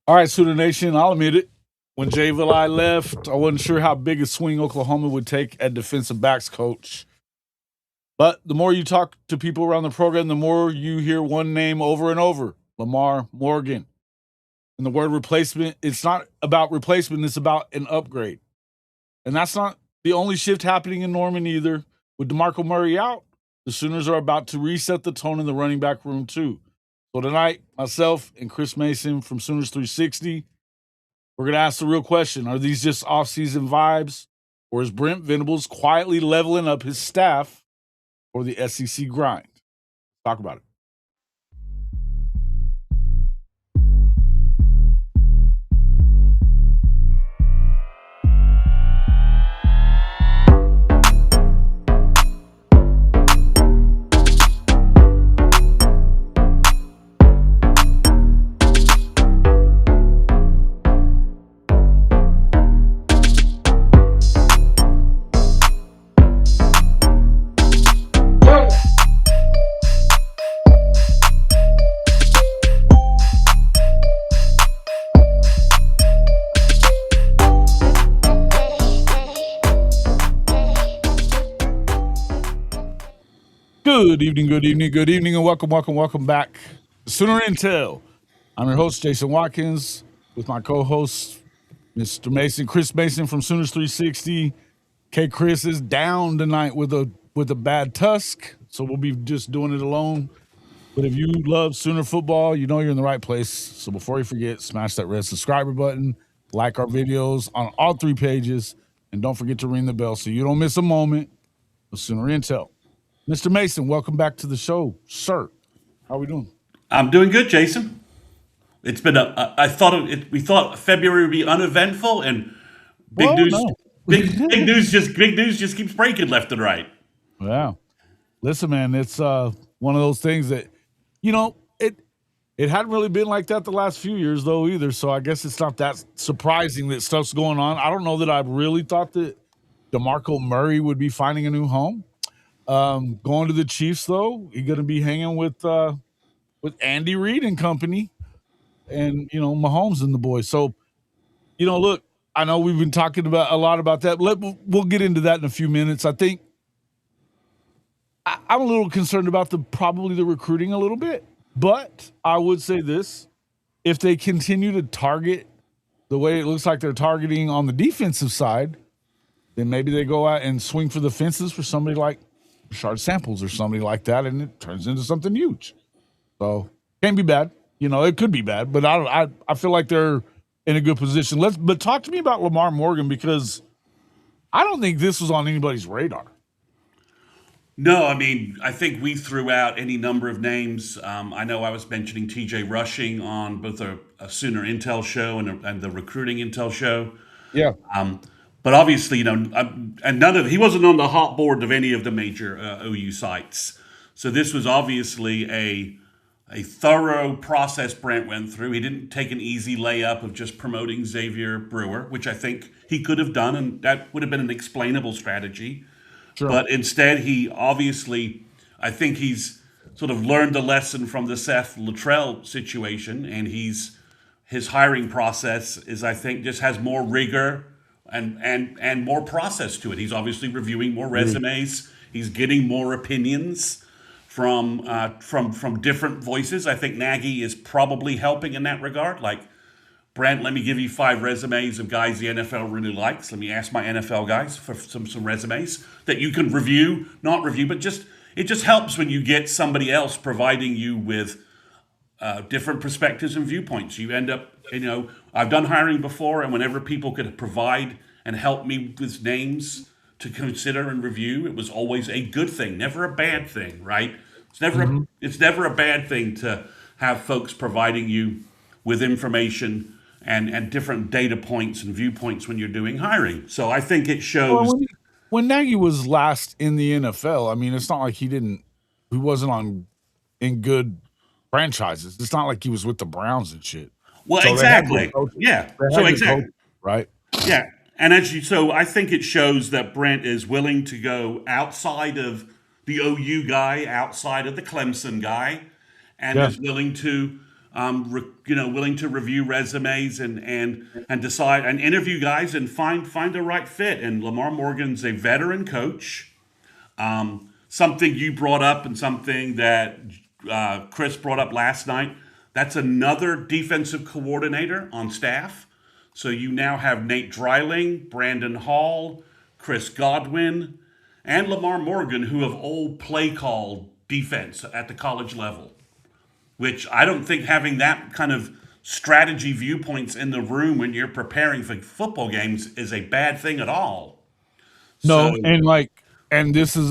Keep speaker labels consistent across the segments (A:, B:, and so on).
A: All right, Sooner Nation, I'll admit it. When Jay Valai left, I wasn't sure how big a swing Oklahoma would take at defensive backs coach. But the more you talk to people around the program, the more you hear one name over and over, Lamar Morgan. And the word replacement, it's not about replacement, it's about an upgrade. And that's not the only shift happening in Norman either. With DeMarco Murray out, the Sooners are about to reset the tone in the running back room too. So tonight, myself and Chris Mason from Sooners 360, we're going to ask the real question. Are these just off-season vibes? Or is Brent Venables quietly leveling up his staff for the SEC grind? Talk about it. Good evening, good evening, good evening, and welcome back to Sooner Intel. I'm your host, Jason Watkins, with my co-host, Mr. Mason, Chris Mason from Sooners 360. Kchris is down tonight with a bad tusk, so we'll be just doing it alone. But if you love Sooner football, you know you're in the right place. So before you forget, smash that red subscriber button, like our videos on all three pages, and don't forget to ring the bell so you don't miss a moment of Sooner Intel. Mr. Mason, welcome back to the show, sir. How are we doing?
B: I'm doing good, Jason. It's been I thought we thought February would be uneventful, and big
A: Well,
B: news,
A: no.
B: big news just keeps breaking left and right.
A: Yeah. Listen, man, it's one of those things that, it hadn't really been like that the last few years though either. So I guess it's not that surprising that stuff's going on. I don't know that I really thought that DeMarco Murray would be finding a new home. Going to the Chiefs though, he's going to be hanging with Andy Reid and company, and Mahomes and the boys. So look, I know we've been talking about a lot about that. We'll get into that in a few minutes. I think I'm a little concerned about probably the recruiting a little bit, but I would say this: if they continue to target the way it looks like they're targeting on the defensive side, then maybe they go out and swing for the fences for somebody like Rashard Samples or somebody like that, and it turns into something huge. So can't be bad. It could be bad, but I feel like they're in a good position. But talk to me about Lamar Morgan, because I don't think this was on anybody's radar.
B: No, I mean, I think we threw out any number of names. I know I was mentioning TJ Rushing on both a Sooner Intel show and the recruiting Intel show.
A: Yeah.
B: But obviously, and he wasn't on the hot board of any of the major OU sites. So this was obviously a thorough process Brent went through. He didn't take an easy layup of just promoting Xavier Brewer, which I think he could have done, and that would have been an explainable strategy.
A: Sure.
B: But instead, I think he's sort of learned the lesson from the Seth Luttrell situation, and his hiring process is, I think, just has more rigor and more process to it. He's obviously reviewing more resumes. He's getting more opinions from different voices. I think Nagy is probably helping in that regard. Like, Brent, let me give you 5 resumes of guys the NFL really likes. Let me ask my NFL guys for some resumes that you can review, not review, but it just helps when you get somebody else providing you with different perspectives and viewpoints. You end up, I've done hiring before, and whenever people could provide and help me with names to consider and review, it was always a good thing, never a bad thing, right? It's never a bad thing to have folks providing you with information and different data points and viewpoints when you're doing hiring. So I think it shows.
A: Well, when Nagy was last in the NFL, I mean, it's not like he wasn't in good franchises. It's not like he was with the Browns and shit.
B: Well,
A: So they had good
B: exactly.
A: coaches.
B: Yeah.
A: They
B: So
A: had good
B: exactly.
A: coaches, right?
B: Yeah. And so I think it shows that Brent is willing to go outside of the OU guy, outside of the Clemson guy, and
A: Yeah.
B: is willing to willing to review resumes and decide and interview guys and find the right fit. And Lamar Morgan's a veteran coach. Something you brought up and something that Chris brought up last night. That's another defensive coordinator on staff. So you now have Nate Dreiling, Brandon Hall, Chris Godwin, and Lamar Morgan, who have all play called defense at the college level, which I don't think having that kind of strategy viewpoints in the room when you're preparing for football games is a bad thing at all.
A: No,
B: So,
A: and this is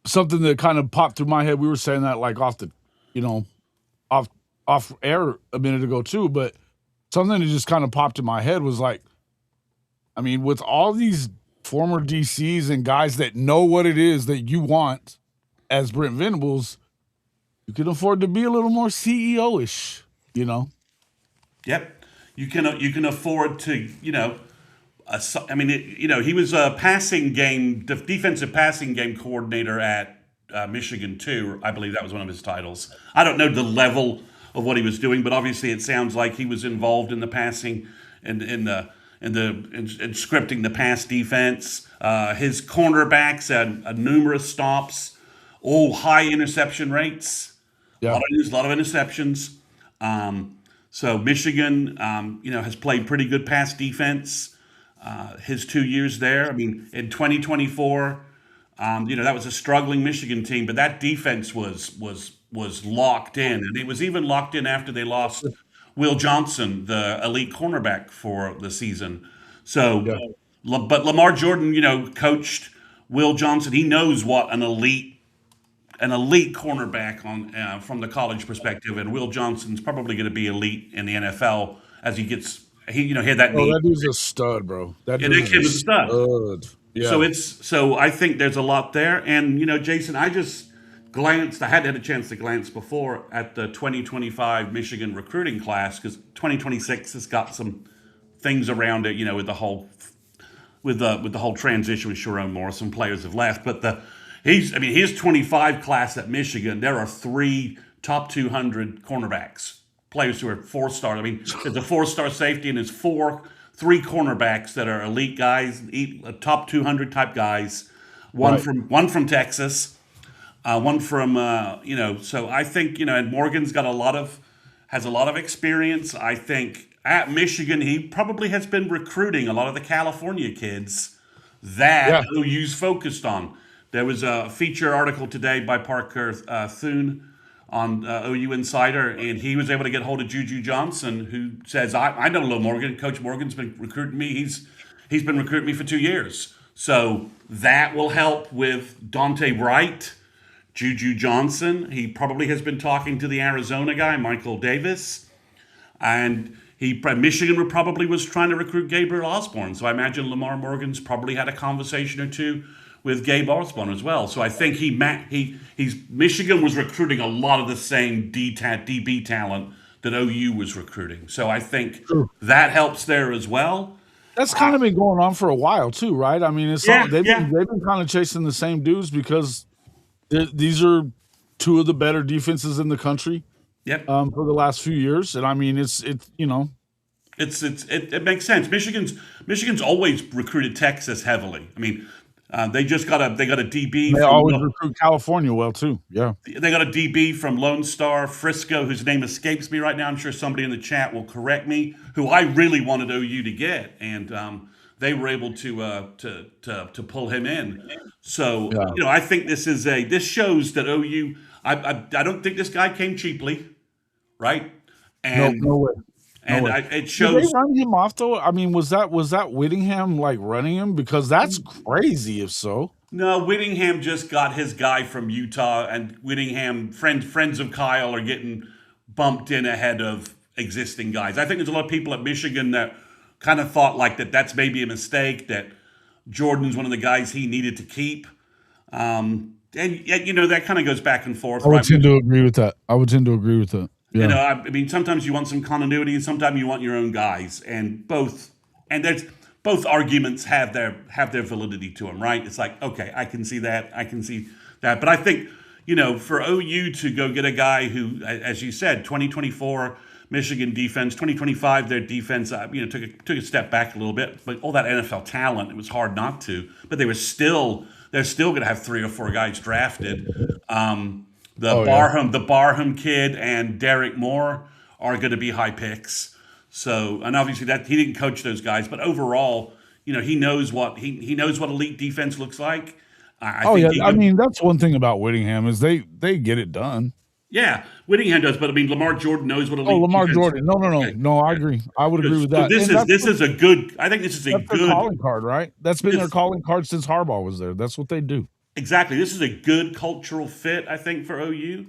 A: something that kind of popped through my head. We were saying that like off the, off off air a minute ago too, but something that just kind of popped in my head was like, with all these former DCs and guys that know what it is that you want as Brent Venables, you can afford to be a little more CEO-ish,
B: Yep, you can afford to he was a defensive passing game coordinator at Michigan too. I believe that was one of his titles. I don't know the level of what he was doing, but obviously it sounds like he was involved in the passing and in scripting the pass defense. His cornerbacks had numerous stops, all high interception rates.
A: Yeah.
B: A lot of interceptions. So Michigan, has played pretty good pass defense. His 2 years there. In 2024, that was a struggling Michigan team, but that defense was locked in, and it was even locked in after they lost Will Johnson, the elite cornerback for the season. So, but Lamar Jordan, coached Will Johnson. He knows what an elite cornerback on from the college perspective, and Will Johnson's probably going to be elite in the NFL as he gets. He had that knee.
A: That dude's a stud, bro. That
B: Yeah,
A: dude's
B: that kid
A: a
B: was a stud.
A: stud. Yeah.
B: So I think there's a lot there, and Jason, I just glanced. I hadn't had a chance to glance before at the 2025 Michigan recruiting class because 2026 has got some things around it. With the whole transition with Sharon Morris, some players have left, but his 25 class at Michigan, there are 3 top 200 cornerbacks, players who are 4-star. There's a 4-star safety and there's 3 cornerbacks that are elite guys, top 200 type guys. One from Texas, one from So I think and Morgan's got has a lot of experience. I think at Michigan he probably has been recruiting a lot of the California kids that OU's focused on. There was a feature article today by Parker Thune on OU Insider, and he was able to get hold of Juju Johnson, who says, I know Lil Morgan. Coach Morgan's been recruiting me. He's been recruiting me for 2 years. So that will help with Dante Wright, Juju Johnson. He probably has been talking to the Arizona guy, Michael Davis. And Michigan probably was trying to recruit Gabriel Osborne. So I imagine Lamar Morgan's probably had a conversation or two with Gabe Osborne as well. So I think Michigan was recruiting a lot of the same DB talent that OU was recruiting. So I think that helps there as well.
A: That's kind of been going on for a while too, right? They've been kind of chasing the same dudes because these are 2 of the better defenses in the country.
B: Yep.
A: For the last few years, and
B: it makes sense. Michigan's always recruited Texas heavily. They just got a DB.
A: They always recruit California well too. Yeah,
B: they got a DB from Lone Star Frisco, whose name escapes me right now. I'm sure somebody in the chat will correct me. Who I really wanted OU to get, and they were able to pull him in. So I think this shows that OU. I don't think this guy came cheaply, right? And
A: no way.
B: And it shows.
A: Did they run him off though? Was that Whittingham running him? Because that's crazy. If so,
B: no. Whittingham just got his guy from Utah, and Whittingham friends of Kyle are getting bumped in ahead of existing guys. I think there's a lot of people at Michigan that kind of thought that's maybe a mistake. That Jordan's one of the guys he needed to keep, and that kind of goes back and forth.
A: I would tend to agree with that. Yeah.
B: Sometimes you want some continuity, and sometimes you want your own guys, and both arguments have their validity to them, right? It's like, okay, I can see that, but I think, for OU to go get a guy who, as you said, 2024 Michigan defense, 2025 their defense, took a step back a little bit, but all that NFL talent, it was hard not to. But they're still going to have 3 or 4 guys drafted. The
A: Oh yeah.
B: Barham kid and Derek Moore are going to be high picks. So, and obviously that he didn't coach those guys, but overall, he knows what he knows what elite defense looks like. I
A: Oh
B: think
A: yeah.
B: he
A: I
B: can.
A: mean, that's one thing about Whittingham is they get it done.
B: Yeah, Whittingham does, but I mean, Lamar Jordan knows what
A: Oh,
B: elite
A: Lamar
B: defense.
A: Jordan. No, no, no,
B: Okay,
A: no. I
B: okay.
A: agree. I would agree with
B: So
A: that.
B: this
A: And
B: is this is a good. I think this is a
A: that's their
B: good.
A: calling card, right? That's been their
B: This,
A: calling card since Harbaugh was there. That's what they do.
B: exactly. This is a good cultural fit, I think, for OU.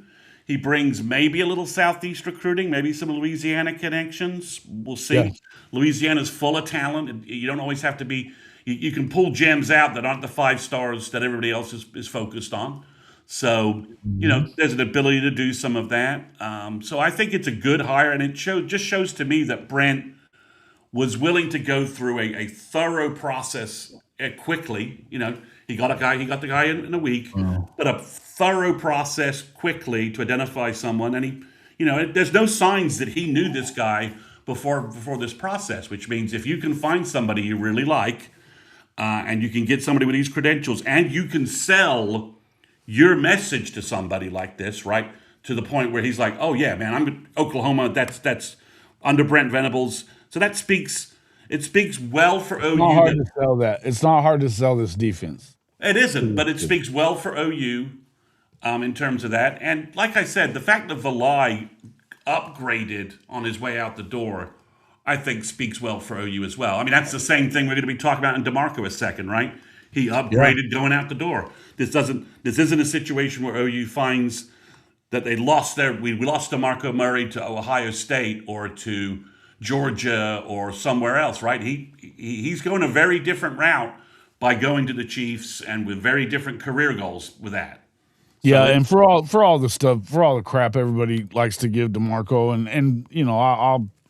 B: He brings maybe a little Southeast recruiting, maybe some Louisiana connections. We'll
A: Yeah.
B: see. Louisiana's full of talent. And you don't always have to be. You can pull gems out that aren't the 5 stars that everybody else is focused on. So
A: Mhm.
B: there's an ability to do some of that. So I think it's a good hire, and it just shows to me that Brent was willing to go through a thorough process quickly. He got the guy in a week,
A: Oh.
B: but a thorough process quickly to identify someone. And there's no signs that he knew this guy before this process, which means if you can find somebody you really like, and you can get somebody with these credentials, and you can sell your message to somebody like this, right? To the point where he's like, "Oh yeah, man, I'm Oklahoma. That's under Brent Venables." So it speaks well for
A: It's not
B: OU.
A: hard to sell that. It's not hard to sell this defense.
B: It isn't, but it speaks well for OU in terms of that. And like I said, the fact that Valai upgraded on his way out the door, I think speaks well for OU as well. I mean, that's the same thing we're going to be talking about in DeMarco a second, right? He
A: Yeah.
B: upgraded going out the door. This isn't a situation where OU finds that we lost DeMarco Murray to Ohio State or to Georgia or somewhere else, right? He's going a very different route by going to the Chiefs and with very different career goals with that.
A: Yeah,
B: So
A: and for all the stuff, for all the crap everybody likes to give DeMarco, and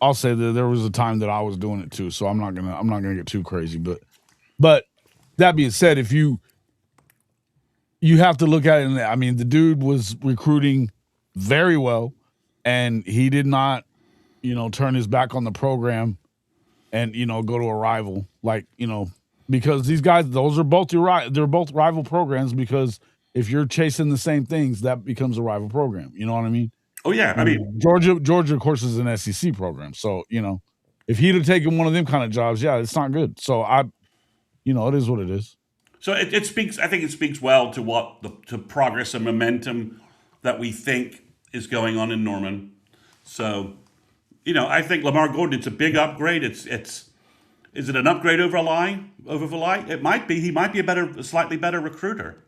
A: I'll say that there was a time that I was doing it too, so I'm not gonna get too crazy, but that being said, if you have to look at it, and I mean, the dude was recruiting very well, and he did not, turn his back on the program and go to a rival, like because these guys, those are both they're both rival programs, because if you're chasing the same things, that becomes a rival program. You know what I mean?
B: oh yeah, I mean,
A: Georgia, of course, is an SEC program, so if he'd have taken one of them kind of jobs, yeah, it's not good. So it is what it is.
B: so it speaks. I think it speaks well to to progress and momentum that we think is going on in Norman. So I think Lamar Gordon. It's a big upgrade. Is it an upgrade over Valai? It might be. He might be a slightly better recruiter.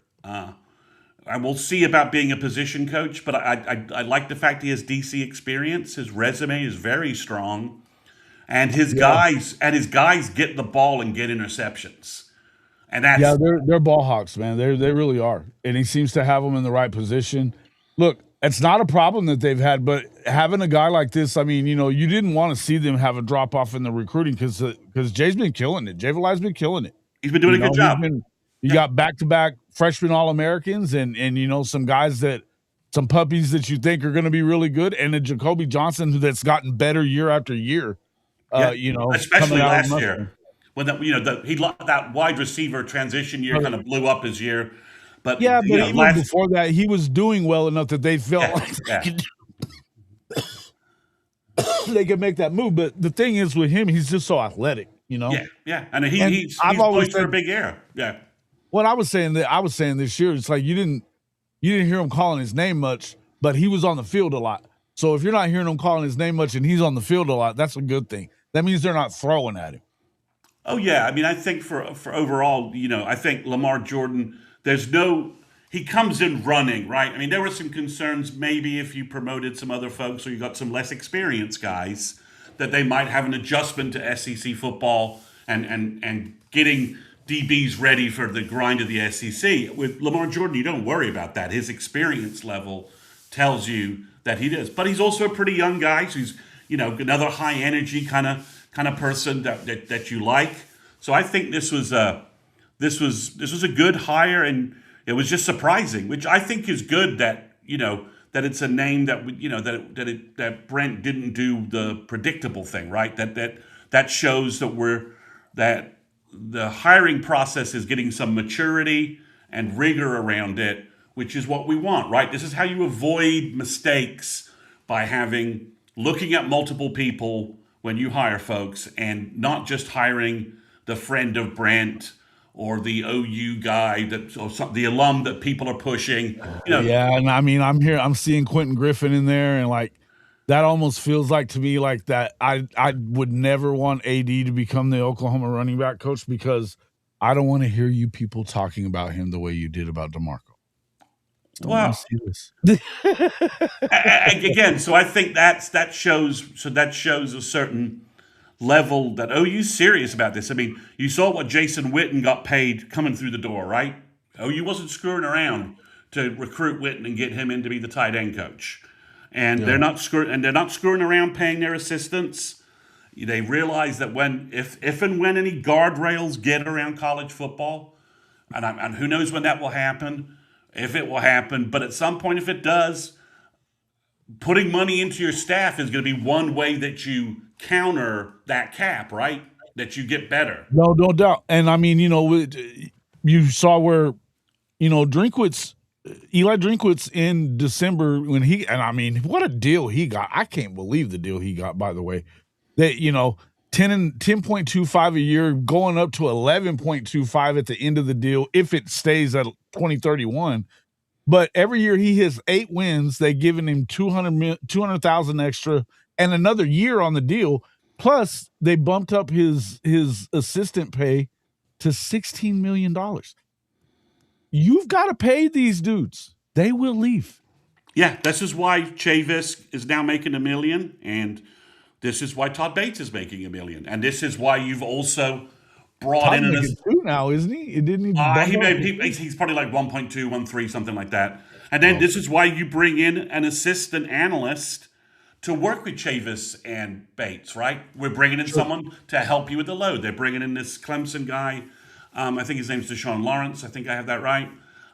B: And we'll see about being a position coach, but I like the fact he has DC experience. His resume is very strong, and his
A: Yeah.
B: guys get the ball and get interceptions, and
A: Yeah,
B: that's
A: they're ball hawks, man. They really are, and he seems to have them in the right position. Look, it's not a problem that they've had, but having a guy like this, I mean, you didn't want to see them have a drop off in the recruiting because Jay's been killing it. Jay Valai's been killing it.
B: he's been doing a good job.
A: You
B: Yeah,
A: got back to back freshman All Americans, and some puppies that you think are going to be really good, and a Jacoby Johnson that's gotten better year after year.
B: yeah,
A: Coming
B: especially
A: out of
B: last
A: Mustang.
B: year when that wide receiver transition year kind of blew up his year, but
A: Yeah, but even
B: last
A: before that, he was doing well enough that they felt
B: yeah
A: like
B: yeah
A: they could make that move. But the thing is with him, he's just so athletic,
B: yeah, and
A: And
B: he's
A: I've always
B: poised for
A: said
B: a big year. Yeah.
A: when I was saying this year, it's like you didn't hear him calling his name much, but he was on the field a lot. So if you're not hearing him calling his name much and he's on the field a lot, that's a good thing. That means they're not throwing at him.
B: Oh yeah, I mean, I think for overall, I think Lamar Jordan. He comes in running, right? I mean, there were some concerns maybe if you promoted some other folks or you got some less experienced guys that they might have an adjustment to SEC football and getting DBs ready for the grind of the SEC. With Lamar Jordan, you don't worry about that. His experience level tells you that he does. But he's also a pretty young guy. So he's another high energy kind of person that you like. So I think this was a good hire, and it was just surprising, which I think is good that that it's a name that that Brent didn't do the predictable thing, right? That shows that the hiring process is getting some maturity and rigor around it, which is what we want, right? This is how you avoid mistakes by looking at multiple people when you hire folks and not just hiring the friend of Brent or the OU guy the alum that people are pushing.
A: Yeah, and I mean, I'm seeing Quentin Griffin in there, and like that almost feels like to me like that. I would never want AD to become the Oklahoma running back coach because I don't want to hear you people talking about him the way you did about DeMarco. Don't want
B: Well,
A: to see this.
B: again, so I think that shows a certain level that OU's serious about this. I mean, you saw what Jason Witten got paid coming through the door, right? OU wasn't screwing around to recruit Witten and get him in to be the tight end coach. And
A: Yeah.
B: they're not screwing around paying their assistants. They realize that if and when any guardrails get around college football, and who knows when that will happen, if it will happen, but at some point, if it does, putting money into your staff is going to be one way that you counter that cap, right? That you get better.
A: No doubt. And I mean, you saw where, Eli Drinkwitz in December when and I mean, what a deal he got. I can't believe the deal he got, by the way. That, 10.25 a year going up to 11.25 at the end of the deal if it stays at 2031. But every year he has 8 wins. They've given him 200,000 extra and another year on the deal. Plus, they bumped up his assistant pay to $16 million. You've got to pay these dudes. They will leave.
B: Yeah, this is why Chavis is now making $1 million, and this is why Todd Bates is making $1 million, and this is why you've also brought
A: Todd
B: in
A: making 2 now, isn't he? Didn't he?
B: he's probably like 1.2, 1.3, something like that. And then this is why you bring in an assistant analyst to work with Chavis and Bates, right? We're bringing in someone to help you with the load. They're bringing in this Clemson guy. I think his name's Deshaun Lawrence. I think I have that right.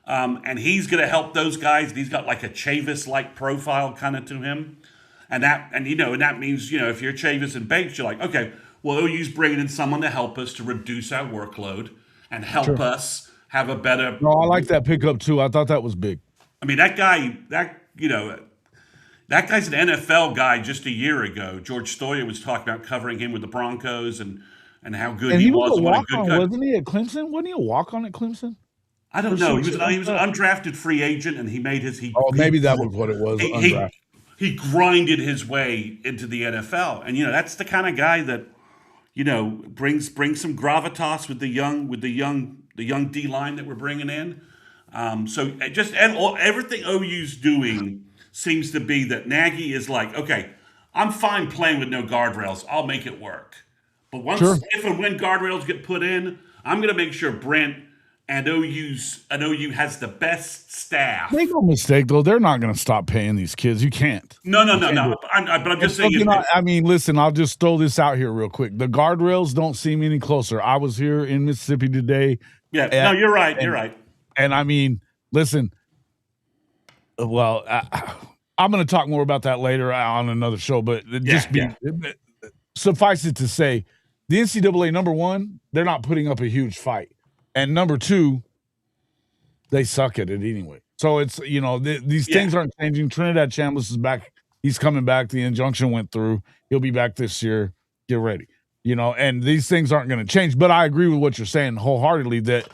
B: And he's going to help those guys. And he's got like a Chavis-like profile kind of to him. And that means, if you're Chavis and Bates, you're like, okay, well, OU's bringing in someone to help us to reduce our workload and help us have a better.
A: No, I like that pickup too. I thought that was big.
B: I mean, that guy's an NFL guy just a year ago. George Stoyer was talking about covering him with the Broncos and how good he was.
A: A walk-on, wasn't he, at Clemson? Wasn't he a walk-on at Clemson?
B: I don't know. He was an undrafted free agent, and he made his.
A: Maybe that was what it was.
B: He grinded his way into the NFL, and that's the kind of guy that brings some gravitas with the young D line that we're bringing in. So everything OU's doing seems to be that Nagy is like, okay, I'm fine playing with no guardrails. I'll make it work. But if and when guardrails get put in, I'm going to make sure Brent and OU has the best staff.
A: Make no mistake, though, they're not going to stop paying these kids. You can't.
B: No. But I'm just saying.
A: Listen, I'll just throw this out here real quick. The guardrails don't seem any closer. I was here in Mississippi today.
B: Yeah, no, you're right. You're right.
A: And I mean, listen, well, I'm going to talk more about that later on another show, but suffice it to say, the NCAA, number one, they're not putting up a huge fight. And number two, they suck at it anyway. So it's, these things aren't changing. Trinidad Chambliss is back. He's coming back. The injunction went through. He'll be back this year. Get ready. And these things aren't going to change. But I agree with what you're saying wholeheartedly that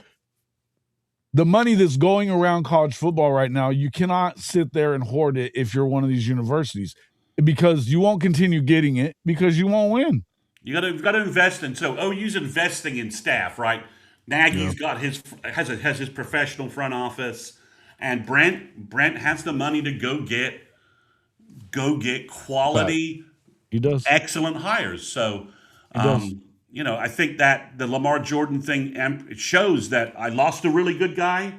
A: the money that's going around college football right now, you cannot sit there and hoard it if you're one of these universities because you won't continue getting it because you won't win.
B: You've got to invest in. So OU's investing in staff, right? Nagy's got has his professional front office, and Brent has the money to go get quality,
A: he does
B: excellent hires. So, I think that the Lamar Jordan thing it shows that I lost a really good guy,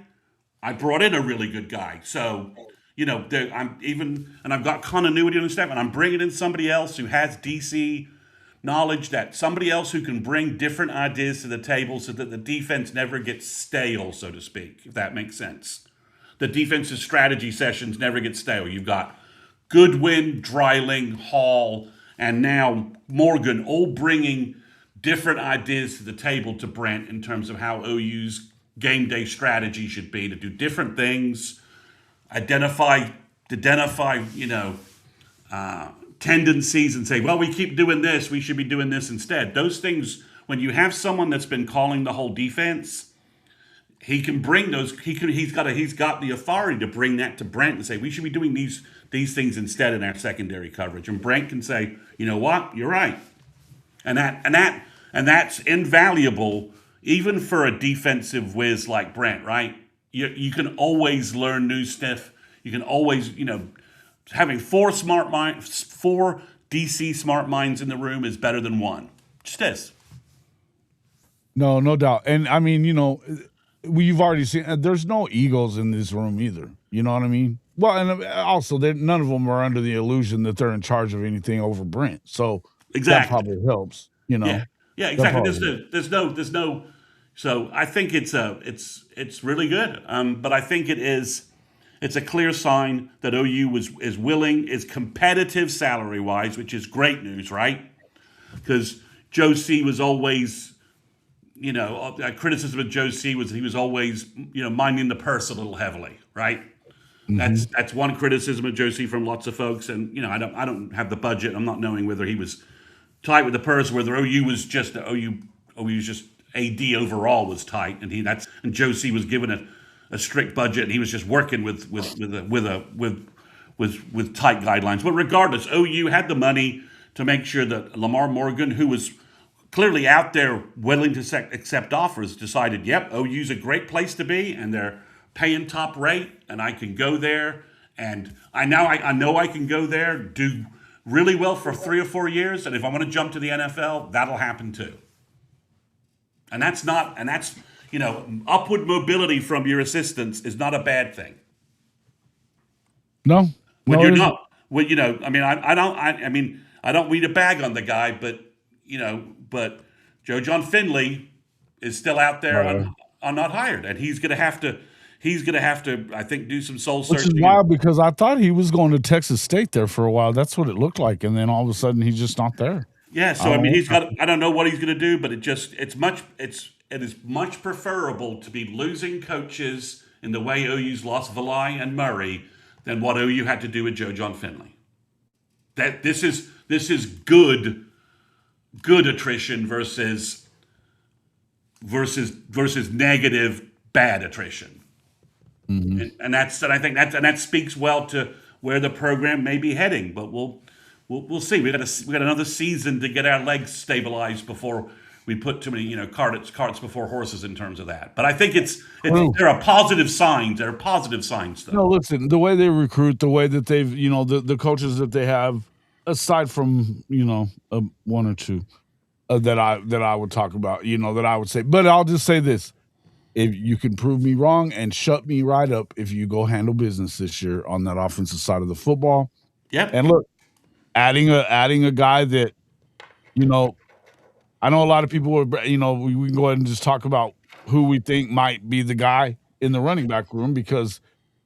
B: I brought in a really good guy. So, I've got continuity on the staff, and I'm bringing in somebody else who has DC knowledge that somebody else who can bring different ideas to the table so that the defense never gets stale, so to speak, if that makes sense. The defensive strategy sessions never get stale. You've got Goodwin, Dreiling, Hall, and now Morgan all bringing different ideas to the table to Brent in terms of how OU's game day strategy should be to do different things, identify tendencies and say, well, we keep doing this, we should be doing this instead. Those things, when you have someone that's been calling the whole defense, he can bring those. He's got the authority to bring that to Brent and say we should be doing these things instead in our secondary coverage. And Brent can say, you know what, you're right, and that's invaluable even for a defensive whiz like Brent, right? You can always learn new stuff. You can always, having four DC smart minds in the room is better than one. Just is.
A: No doubt. And I mean, we've already seen there's no egos in this room either. You know what I mean? Well, and also none of them are under the illusion that they're in charge of anything over Brent. So
B: exactly.
A: That probably helps.
B: Yeah, exactly. There's no. So I think it's really good. But I think it's a clear sign that OU is competitive salary wise, which is great news, right? Because Joe C was always. Criticism of Joe C was he was always, minding the purse a little heavily, right? Mm-hmm. That's one criticism of Joe C from lots of folks, and I don't have the budget. I'm not knowing whether he was tight with the purse, whether OU was just AD overall was tight, and Joe C was given a strict budget, and he was just working with tight guidelines. But regardless, OU had the money to make sure that Lamar Morgan, who was clearly out there willing to accept offers, decided, yep, OU's a great place to be, and they're paying top rate, and I can go there, and I know I can go there, do really well for 3 or 4 years, and if I want to jump to the NFL, that'll happen too. And that's upward mobility from your assistants is not a bad thing.
A: No.
B: When you're not, I don't mean to bag on the guy, but Joe John Finley is still out there on not hired, and he's going to have to, I think, do some soul searching.
A: Which is wild because I thought he was going to Texas State there for a while. That's what it looked like, and then all of a sudden he's just not there.
B: Yeah, so I don't know what he's going to do, but it is much preferable to be losing coaches in the way OU's lost Valai and Murray than what OU had to do with Joe John Finley. That this is good attrition versus negative bad attrition. Mm-hmm. And that speaks well to where the program may be heading. But we'll see. We got another season to get our legs stabilized before we put too many carts before horses in terms of that. But I think there are positive signs. There are positive signs though.
A: No, listen, the way they recruit, the way that they've the coaches that they have, aside from one or two that I would talk about, that I would say. But I'll just say this: if you can prove me wrong and shut me right up, if you go handle business this year on that offensive side of the football.
B: Yeah.
A: And look, adding a guy that, I know a lot of people are, we can go ahead and just talk about who we think might be the guy in the running back room because,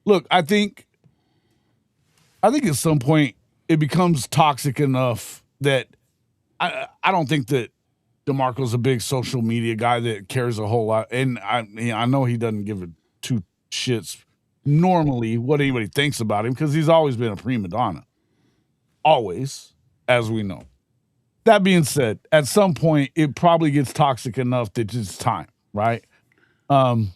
A: look, I think at some point it becomes toxic enough that I don't think that DeMarco's a big social media guy that cares a whole lot. And I know he doesn't give a two shits normally what anybody thinks about him because he's always been a prima donna. Always, as we know. That being said, at some point, it probably gets toxic enough that it's time, right?
B: You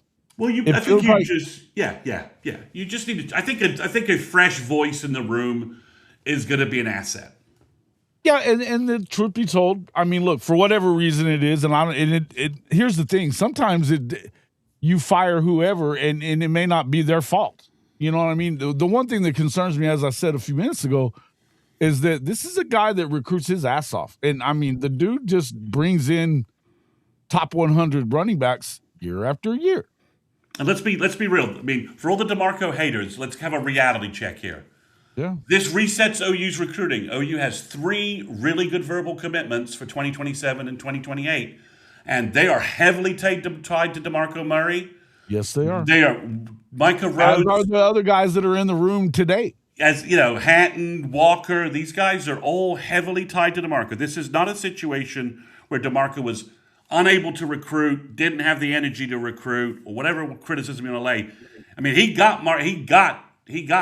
B: just need to. I think a fresh voice in the room is going to be an asset.
A: Yeah, and the truth be told, I mean, look, for whatever reason it is, here's the thing: sometimes you fire whoever, and it may not be their fault. You know what I mean? The one thing that concerns me, as I said a few minutes ago, is that this is a guy that recruits his ass off. And, I mean, the dude just brings in top 100 running backs year after year.
B: And let's be real. I mean, for all the DeMarco haters, let's have a reality check here.
A: Yeah.
B: This resets OU's recruiting. OU has 3 really good verbal commitments for 2027 and 2028, and they are heavily tied to DeMarco Murray.
A: Yes, they are.
B: They are Micah
A: As are
B: Rhodes,
A: the other guys that are in the room today.
B: as you know, Hatton, Walker. These guys are all heavily tied to DeMarco. This is not a situation where DeMarco was unable to recruit, didn't have the energy to recruit, or whatever criticism you want to lay. I mean, he got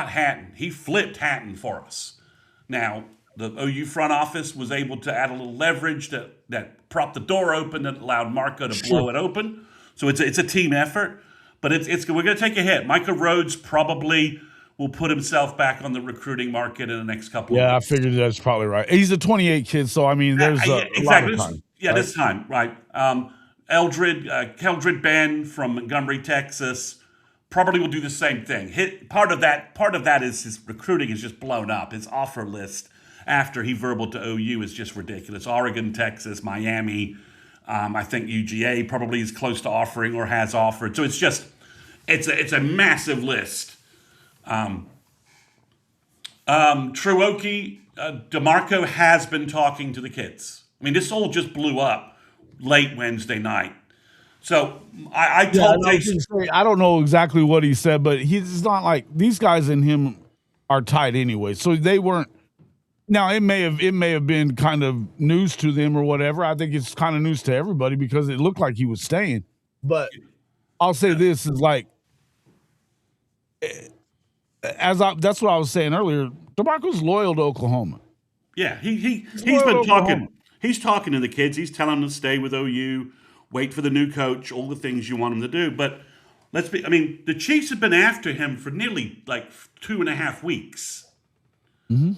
B: Hatton. He flipped Hatton for us. Now, the OU front office was able to add a little leverage that propped the door open, that allowed Marco to blow it open. So it's a team effort, but we're going to take a hit. Micah Rhodes probably will put himself back on the recruiting market in the next couple of
A: Yeah, I
B: weeks.
A: figured that's probably right. He's a 28 kid, so I mean, there's a lot of time.
B: This time, right? Keldred Ben from Montgomery, Texas, probably will do the same thing. Part of that is his recruiting is just blown up. His offer list after he verbal to OU is just ridiculous. Oregon, Texas, Miami. I think UGA probably is close to offering or has offered. So it's a massive list. Truoki, DeMarco has been talking to the kids. I mean, this all just blew up late Wednesday night. So I told Jason.
A: I don't know exactly what he said, but he's not like these guys and him are tight anyway. So they weren't. Now it may have been kind of news to them or whatever. I think it's kind of news to everybody because it looked like he was staying. But I'll say this is like, that's what I was saying earlier. DeMarco's loyal to Oklahoma.
B: Yeah, he's been talking. He's talking to the kids. He's telling them to stay with OU, wait for the new coach, all the things you want him to do. But the Chiefs have been after him for nearly like 2.5 weeks.
A: Mm-hmm.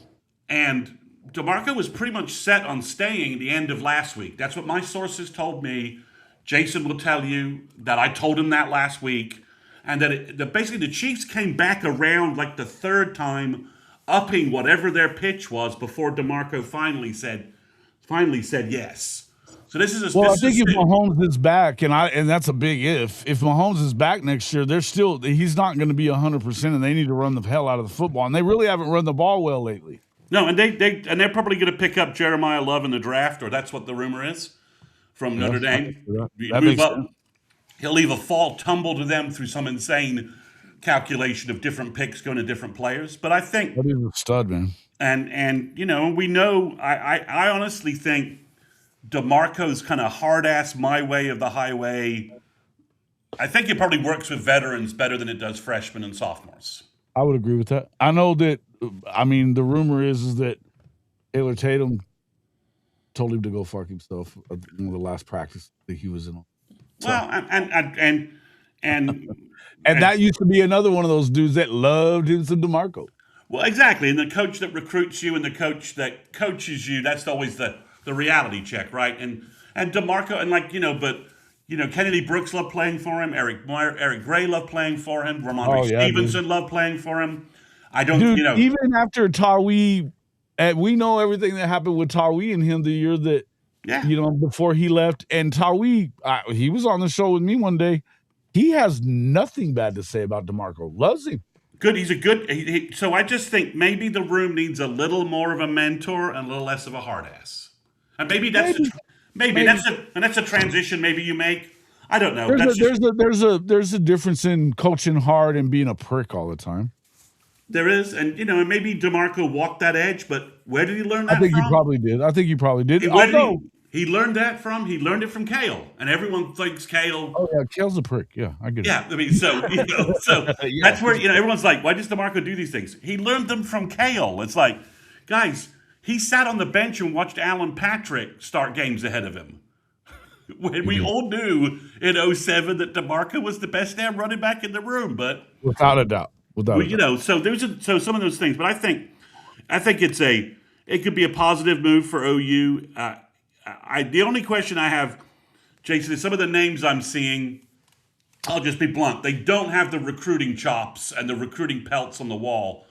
B: And DeMarco was pretty much set on staying at the end of last week. That's what my sources told me. Jason will tell you that I told him that last week. And that basically the Chiefs came back around like the third time, upping whatever their pitch was before DeMarco finally said yes. So this is a
A: well. I think if Mahomes is back, and that's a big if. If Mahomes is back next year, he's not going to be 100%, and they need to run the hell out of the football. And they really haven't run the ball well lately.
B: No, and they're probably going to pick up Jeremiah Love in the draft, or that's what the rumor is from Notre Dame.
A: That makes sense.
B: He'll leave a fall tumble to them through some insane calculation of different picks going to different players. But I think
A: he's a stud, man.
B: And we know. I honestly think DeMarco's kind of hard ass my way of the highway. I think it probably works with veterans better than it does freshmen and sophomores.
A: I would agree with that. I know that. I mean, the rumor is that Taylor Tatum told him to go fuck himself at one of the last practice that he was in. So.
B: Well, and
A: that used to be another one of those dudes that loved him some DeMarco.
B: Well, exactly. And the coach that recruits you and the coach that coaches you, that's always the reality check, right? And DeMarco, and Kennedy Brooks loved playing for him. Eric Gray loved playing for him. Ramondre Stevenson loved playing for him.
A: Even after Tawi, and we know everything that happened with Tawi and him the year that, before he left. And Tawi, he was on the show with me one day. He has nothing bad to say about DeMarco. Loves him.
B: Good. He's a good. So I just think maybe the room needs a little more of a mentor and a little less of a hard ass. And maybe that's a transition maybe you make. I don't know.
A: There's a difference in coaching hard and being a prick all the time.
B: There is, and maybe DeMarco walked that edge, but where did he learn that from?
A: I think he probably did.
B: He learned that from? He learned it from Kale, and everyone thinks Kale.
A: Oh yeah, Kale's a prick. Yeah, I get it.
B: Yeah, I mean, so that's where everyone's like, why does DeMarco do these things? He learned them from Kale. It's like, guys, he sat on the bench and watched Alan Patrick start games ahead of him. When we all knew in 2007 that DeMarco was the best damn running back in the room, but
A: without a doubt.
B: So some of those things, but I think it could be a positive move for OU. The only question I have, Jason, is some of the names I'm seeing. I'll just be blunt. They don't have the recruiting chops and the recruiting pelts on the wall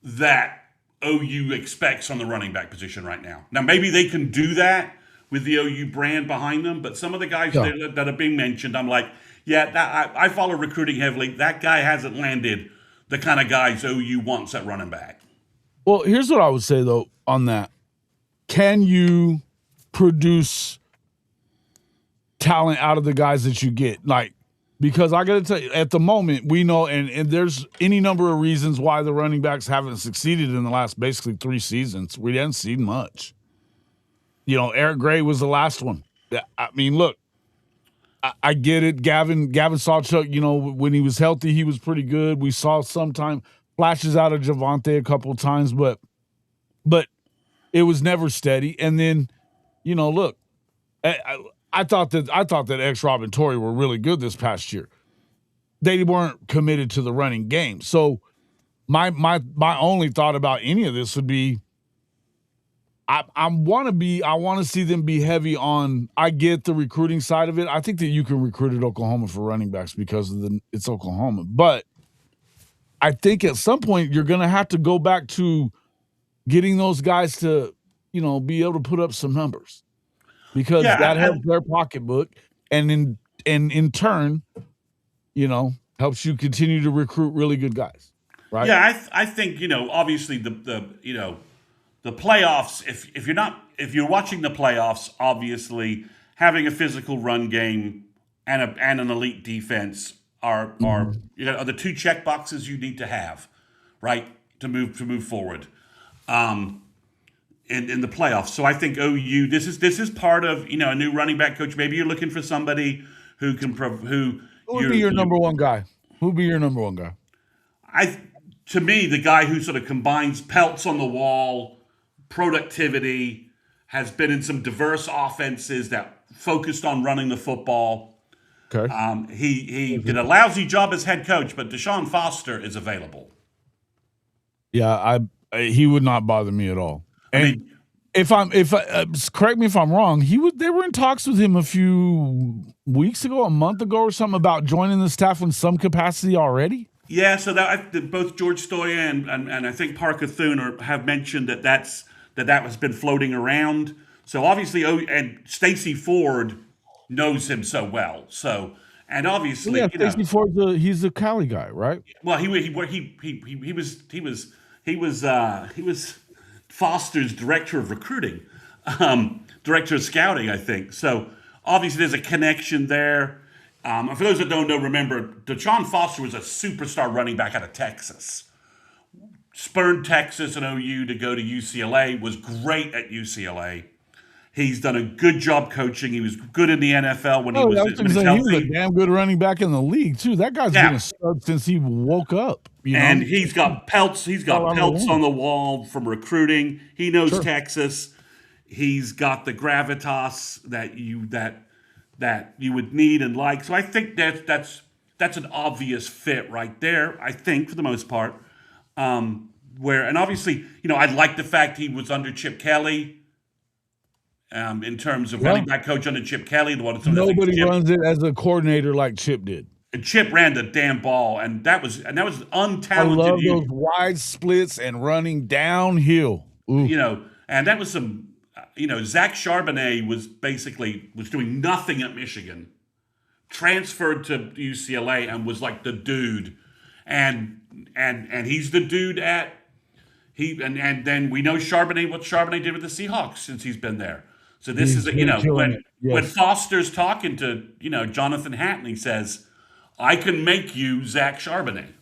B: that OU expects on the running back position right now. Now, maybe they can do that with the OU brand behind them, but some of the guys that are being mentioned, I'm like, I follow recruiting heavily. That guy hasn't landed the kind of guys OU wants at running back.
A: Well, here's what I would say though on that. Can you produce talent out of the guys that you get? Like, because I got to tell you, at the moment, we know, and there's any number of reasons why the running backs haven't succeeded in the last basically 3 seasons. We haven't seen much. You know, Eric Gray was the last one. I mean, look, I get it. Gavin Sawchuk, you know, when he was healthy, he was pretty good. We saw sometime flashes out of Javonte a couple of times, but it was never steady. And then, you know, look, I thought that X Rob and Torrey were really good this past year. They weren't committed to the running game. So my only thought about any of this would be I want to see them be heavy on. I get the recruiting side of it. I think that you can recruit at Oklahoma for running backs because it's Oklahoma. But I think at some point you're going to have to go back to getting those guys to, you know, be able to put up some numbers because that helps their pocketbook, and in turn, you know, helps you continue to recruit really good guys. Right?
B: Yeah, I think, you know, obviously the you know, the playoffs, if you're watching the playoffs, obviously having a physical run game and an elite defense are you know, are the 2 check boxes you need to have, right, to move forward in the playoffs. So I think OU, this is part of, you know, a new running back coach. Maybe you're looking for somebody who can who
A: would be your number one guy? Who would be your number one guy?
B: To me, the guy who sort of combines pelts on the wall, productivity, has been in some diverse offenses that focused on running the football.
A: Okay.
B: He did a lousy job as head coach, but Deshaun Foster is available.
A: Yeah, he would not bother me at all. And correct me if I'm wrong, they were in talks with him a few weeks ago, a month ago or something, about joining the staff in some capacity already.
B: Yeah, so that both George Stoya and I think Parker Thune have mentioned that has been floating around. So obviously, and Stacey Ford knows him so well. So, and obviously,
A: yeah, Stacey Ford, he's a Cali guy, right?
B: Well, he was Foster's director of recruiting, director of scouting, I think. So obviously, there's a connection there. And for those that don't know, remember, Deshaun Foster was a superstar running back out of Texas. Spurned Texas and OU to go to UCLA, was great at UCLA. He's done a good job coaching. He was good in the NFL when he was healthy.
A: He was a damn good running back in the league, too. That guy's been a stud since he woke up.
B: And he's got pelts. He's got pelts on the wall from recruiting. He knows Texas. He's got the gravitas that you would need and like. So I think that's an obvious fit right there, I think, for the most part. And obviously, you know, I like the fact he was under Chip Kelly in terms of running back coach under Chip Kelly.
A: Nobody runs it as a coordinator like Chip did.
B: And Chip ran the damn ball, and that was untalented. I
A: love those wide splits and running downhill. Ooh.
B: You know, and that was some. You know, Zach Charbonnet was doing nothing at Michigan, transferred to UCLA, and was like the dude, and he's the dude and then we know what Charbonnet did with the Seahawks since he's been there. So this is when Foster's talking to, you know, Jonathan Hatton, he says, I can make you Zach Charbonnet,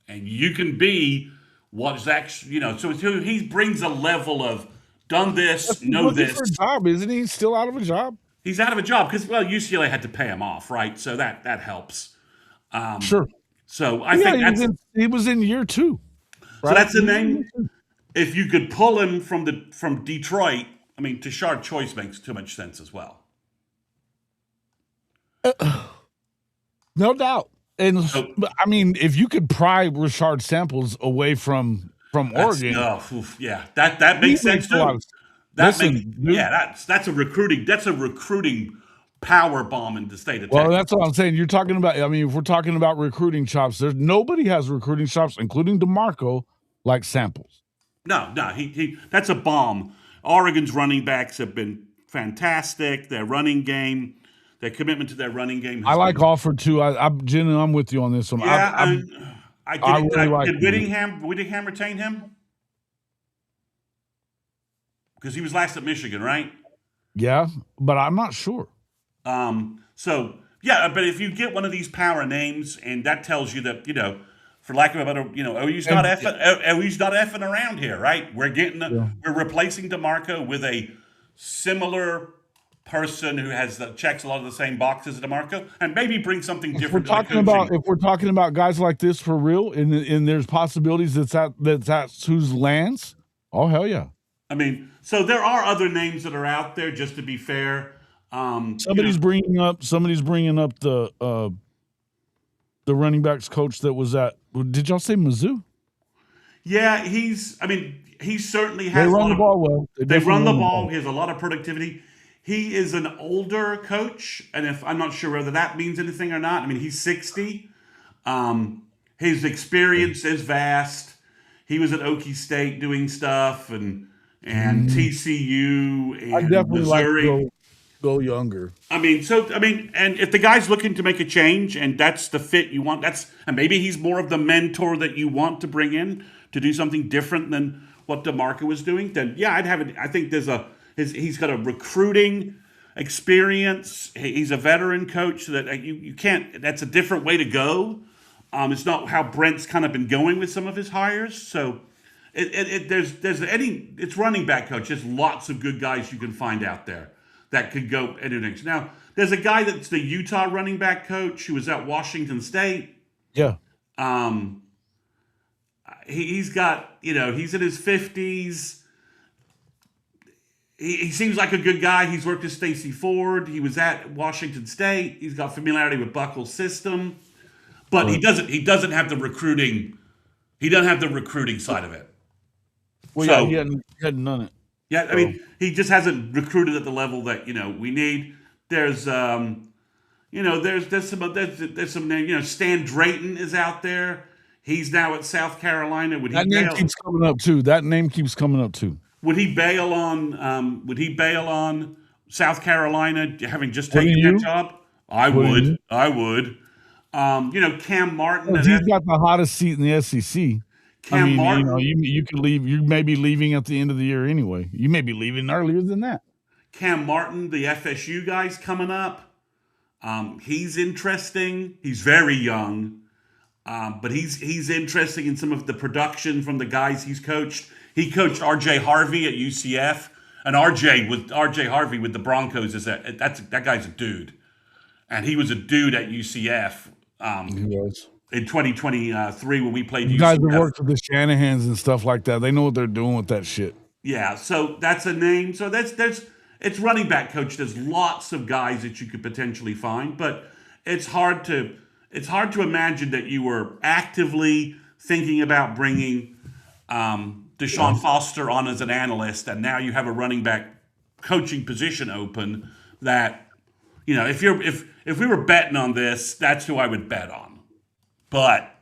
B: and you can be what Zach, you know. So he brings a level of done this, know this.
A: For a job, isn't he? Still out of a job?
B: He's out of a job because UCLA had to pay him off, right? So that helps.
A: Sure.
B: So I think
A: he was in year 2.
B: Right? So that's the name. If you could pull him from Detroit, I mean, Tashard Choice makes too much sense as well.
A: No doubt. And I mean, if you could pry Rashard Samples away from Oregon,
B: that makes sense too. That's a recruiting power bomb in the state of Texas.
A: Well, that's what I'm saying. You're talking about. I mean, if we're talking about recruiting chops, nobody has recruiting chops, including DeMarco, like Samples.
B: No, he that's a bomb. Oregon's running backs have been fantastic. Their running game, their commitment to their running game.
A: I like Alford too. I'm with you on this one.
B: Yeah, did Whittingham retain him? because he was last at Michigan, right?
A: Yeah, but I'm not sure.
B: So yeah, but if you get one of these power names, and that tells you that for lack of a better,
A: And
B: OU's not effing around here, right?
A: yeah.
B: We're replacing DeMarco with a similar person who has checks a lot of the same boxes as DeMarco, and maybe bring something
A: If we're
B: different to the
A: talking about
B: coaching.
A: if we're talking about guys like this for real, and there's possibilities that's whose lands. Oh hell yeah!
B: I mean, so there are other names that are out there. Just to be fair,
A: Somebody's bringing up the running backs coach that was at. Did y'all say Mizzou?
B: yeah, I mean, he certainly
A: They
B: has a
A: run
B: lot
A: the
B: of.
A: ball well. They
B: They
A: definitely
B: run the
A: run the
B: ball.
A: ball.
B: He has a lot of productivity. He is an older coach, and if I'm not sure whether that means anything or not. I mean, he's 60. His experience is vast. He was at Okie State doing stuff, and TCU
A: I
B: and
A: definitely like to
B: Missouri.
A: go younger.
B: And if the guy's looking to make a change, and that's the fit you want, and maybe he's more of the mentor that you want to bring in to do something different than what DeMarco was doing. Then yeah, I'd have it. I think he's got a recruiting experience. He's a veteran coach, so that you can't. That's a different way to go. It's not how Brent's kind of been going with some of his hires. So it's running back coach. There's lots of good guys you can find out there that could go anything. Now, there's a guy that's the Utah running back coach who was at Washington State.
A: Yeah.
B: He's got, he's in his 50s. He seems like a good guy. He's worked with Stacy Ford. He was at Washington State. He's got familiarity with Buckle's system. But he doesn't have the recruiting. He doesn't have the recruiting side of it.
A: Well,
B: So-
A: yeah, he hadn't done it.
B: Yeah, I mean, he just hasn't recruited at the level that we need. There's there's some Stan Drayton is out there. He's now at South Carolina.
A: That name keeps coming up too.
B: Would he bail on South Carolina having just
A: Wouldn't
B: taken
A: you?
B: that job? I
A: Wouldn't you?
B: would. I would. Cam Martin.
A: He's got the hottest seat in the SEC.
B: Cam Martin.
A: You could leave. You may be leaving at the end of the year anyway. You may be leaving earlier than that.
B: Cam Martin, the FSU guy's coming up. He's interesting. He's very young, but he's interesting in some of the production from the guys he's coached. He coached R.J. Harvey at UCF, and R.J. Harvey with the Broncos that guy's a dude, and he was a dude at UCF.
A: He was.
B: In 2023 when we played
A: You
B: UCF.
A: guys have worked with the Shanahans and stuff like that. They know what they're doing with that shit.
B: Yeah, so that's a name. So it's running back coach. There's lots of guys that you could potentially find, but it's hard to imagine that you were actively thinking about bringing Deshaun Foster on as an analyst, and now you have a running back coaching position open. That if we were betting on this, that's who I would bet on. But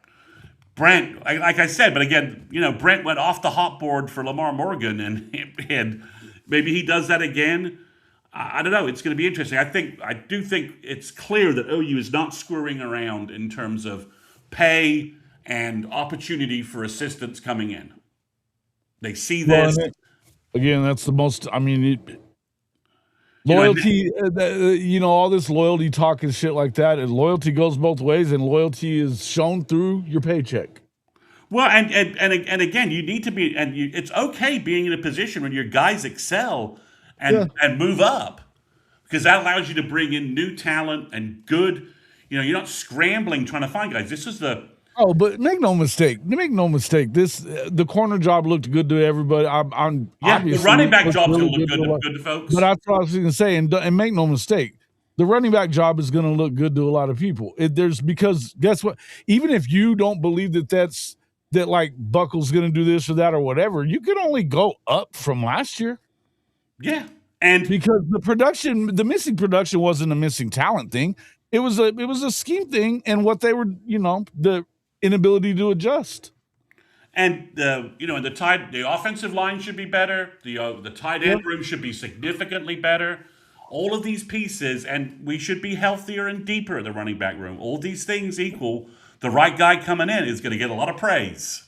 B: Brent, like I said, but again, Brent went off the hot board for Lamar Morgan, and maybe he does that again. I don't know. It's going to be interesting. I do think it's clear that OU is not screwing around in terms of pay and opportunity for assistants coming in. They see this.
A: Well, again, that's the most. I mean, loyalty. All this loyalty talk and shit like that. And loyalty goes both ways, and loyalty is shown through your paycheck.
B: Well, and again, you need to be, it's okay being in a position when your guys excel and move up, because that allows you to bring in new talent and good. You're not scrambling trying to find guys. This is the.
A: Oh, but make no mistake. The corner job looked good to everybody.
B: The running back job's going to look good to folks.
A: But that's what I was going to say, and make no mistake, the running back job is going to look good to a lot of people. Because guess what? Even if you don't believe that like Buckle's going to do this or that or whatever, you can only go up from last year.
B: Yeah, and
A: because the missing production wasn't a missing talent thing. It was a scheme thing, and what they were, the inability to adjust.
B: And the offensive line should be better. The tight end room should be significantly better. All of these pieces, and we should be healthier and deeper in the running back room. All these things equal, the right guy coming in is going to get a lot of praise.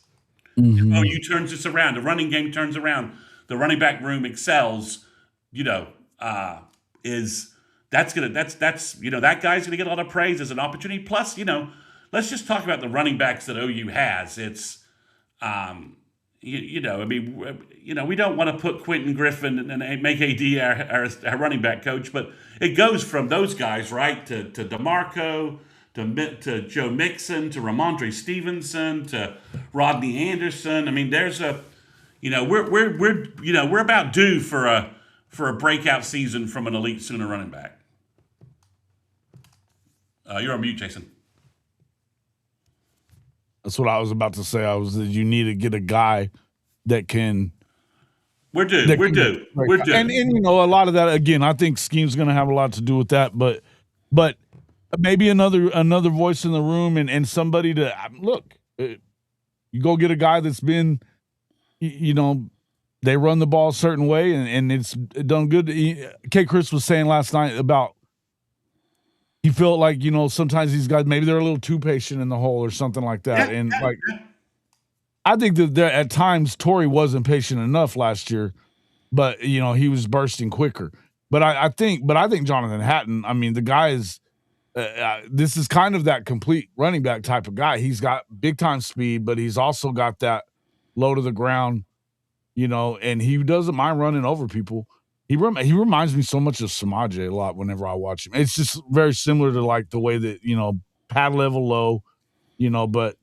A: Mm-hmm.
B: OU turns this around. The running game turns around. the running back room excels, is that guy's gonna get a lot of praise as an opportunity. Plus, let's just talk about the running backs that OU has. It's I mean, we don't want to put Quentin Griffin and make AD our running back coach, but it goes from those guys, right, to DeMarco, to Joe Mixon, to Ramondre Stevenson, to Rodney Anderson. I mean, there's we're about due for a breakout season from an elite Sooner running back. You're on mute, Jason.
A: That's what I was about to say. You need to get a guy that can.
B: We're due. We're due.
A: And a lot of that, again, I think scheme's going to have a lot to do with that. But maybe another voice in the room and somebody to look. You go get a guy that's been, they run the ball a certain way and it's done good. Kchris was saying last night about he felt like, sometimes these guys, maybe they're a little too patient in the hole or something like that.
B: Yeah,
A: and I think that at times Torrey wasn't patient enough last year, but he was bursting quicker. But I think Jonathan Hatton, I mean, the guy is, this is kind of that complete running back type of guy. He's got big time speed, but he's also got that low to the ground, and he doesn't mind running over people. He reminds me so much of Samaje a lot whenever I watch him. It's just very similar to like the way that, pad level low, but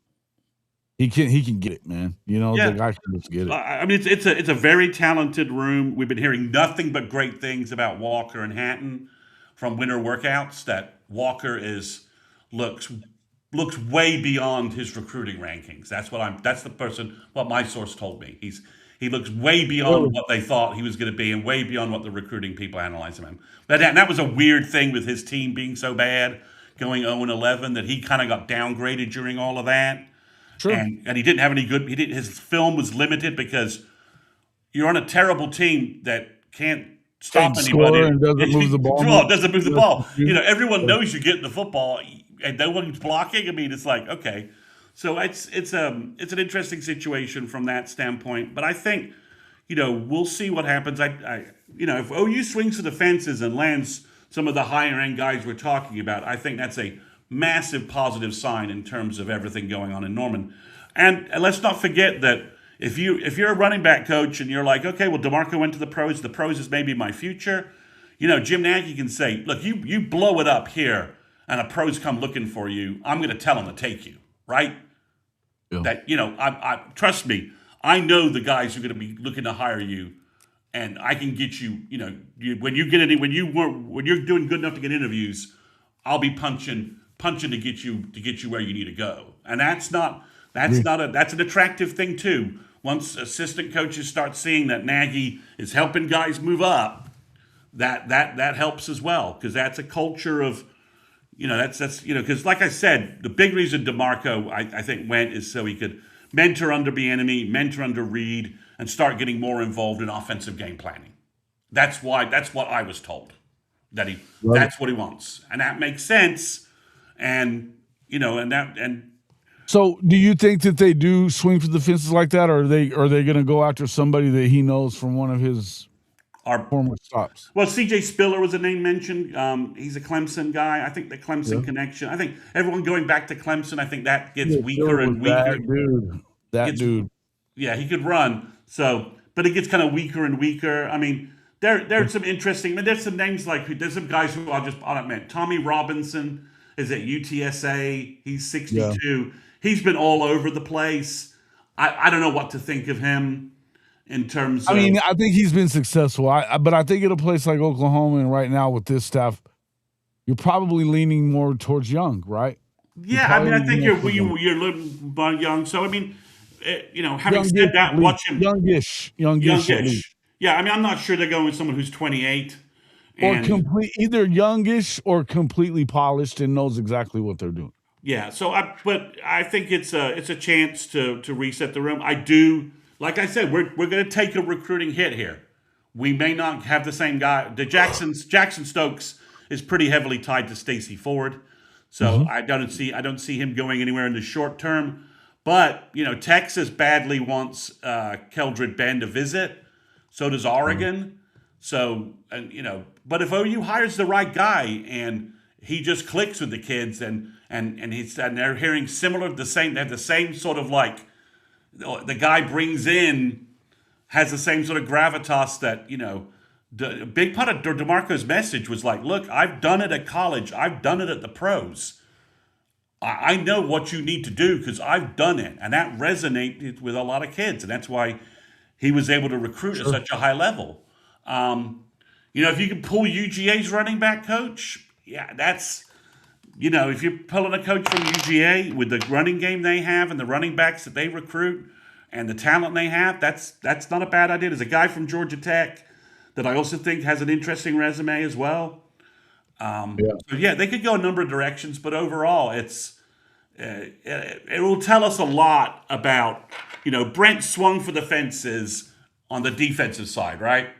A: he can get it, man. The guy can just get it.
B: I mean, it's a very talented room. We've been hearing nothing but great things about Walker and Hatton from winter workouts. That Walker looks way beyond his recruiting rankings. What my source told me. He looks way beyond what they thought he was going to be and way beyond what the recruiting people analyze him. That was a weird thing with his team being so bad, going 0-11, that he kind of got downgraded during all of that.
A: Sure.
B: And he didn't have any good. His film was limited because you're on a terrible team that can't stop anybody
A: and doesn't move the ball.
B: Doesn't move the ball. Everyone knows you're getting the football and no one's blocking. I mean, it's like, okay. So it's an interesting situation from that standpoint. But I think, we'll see what happens. If OU swings for the fences and lands some of the higher end guys we're talking about, I think that's a massive positive sign in terms of everything going on in Norman. And let's not forget that if you're a running back coach and you're like, okay, well, DeMarco went to the pros is maybe my future. Jim Nagy can say, look, you blow it up here and a pros come looking for you, I'm going to tell them to take you, right? Yeah. That, I trust me, I know the guys who are going to be looking to hire you, and I can get you, when you're doing good enough to get interviews, I'll be punching to get you where you need to go. And that's an attractive thing too. Once assistant coaches start seeing that Nagy is helping guys move up, that helps as well, because that's a culture of, because like I said, the big reason DeMarco I think went is so he could mentor under Bieniemy, mentor under Reed, and start getting more involved in offensive game planning. That's what I was told, that's what he wants, and that makes sense. And
A: so do you think that they do swing for the fences like that, or are they going to go after somebody that he knows from one of his former stops?
B: Well, C.J. Spiller was a name mentioned. He's a Clemson guy. I think the Clemson connection. I think everyone going back to Clemson, I think that gets weaker and weaker.
A: That dude.
B: Yeah, he could run. So, but it gets kind of weaker and weaker. I mean, there's some interesting. I mean, there's some names there's some guys who I'll admit. Tommy Robinson is at UTSA. He's 62. Yeah. He's been all over the place. I don't know what to think of him. In terms of,
A: I think he's been successful. But I think at a place like Oklahoma and right now with this staff, you're probably leaning more towards Young, right?
B: Yeah, I think you're a little young. So having said that, watch him
A: youngish.
B: Yeah, I'm not sure they're going with someone who's 28
A: or either youngish or completely polished and knows exactly what they're doing.
B: Yeah. So I think it's a chance to reset the room. I do. Like I said, we're going to take a recruiting hit here. We may not have the same guy. Jackson Stokes is pretty heavily tied to Stacey Ford, so I don't see him going anywhere in the short term. But Texas badly wants Keldred Ben to visit, So does Oregon. So, and but if OU hires the right guy and he just clicks with the kids and they're hearing they have the same sort of like the guy brings in has the same sort of gravitas that the big part of DeMarco's message was like, look, I've done it at college, I've done it at the pros. I know what you need to do because I've done it, and that resonated with a lot of kids, and that's why he was able to recruit at such a high level. If you can pull UGA's running back coach, yeah, that's if you're pulling a coach from UGA with the running game they have and the running backs that they recruit and the talent they have, that's not a bad idea. There's a guy from Georgia Tech that I also think has an interesting resume as well. So yeah, they could go a number of directions, but overall, it will tell us a lot about Brent swung for the fences on the defensive side, right?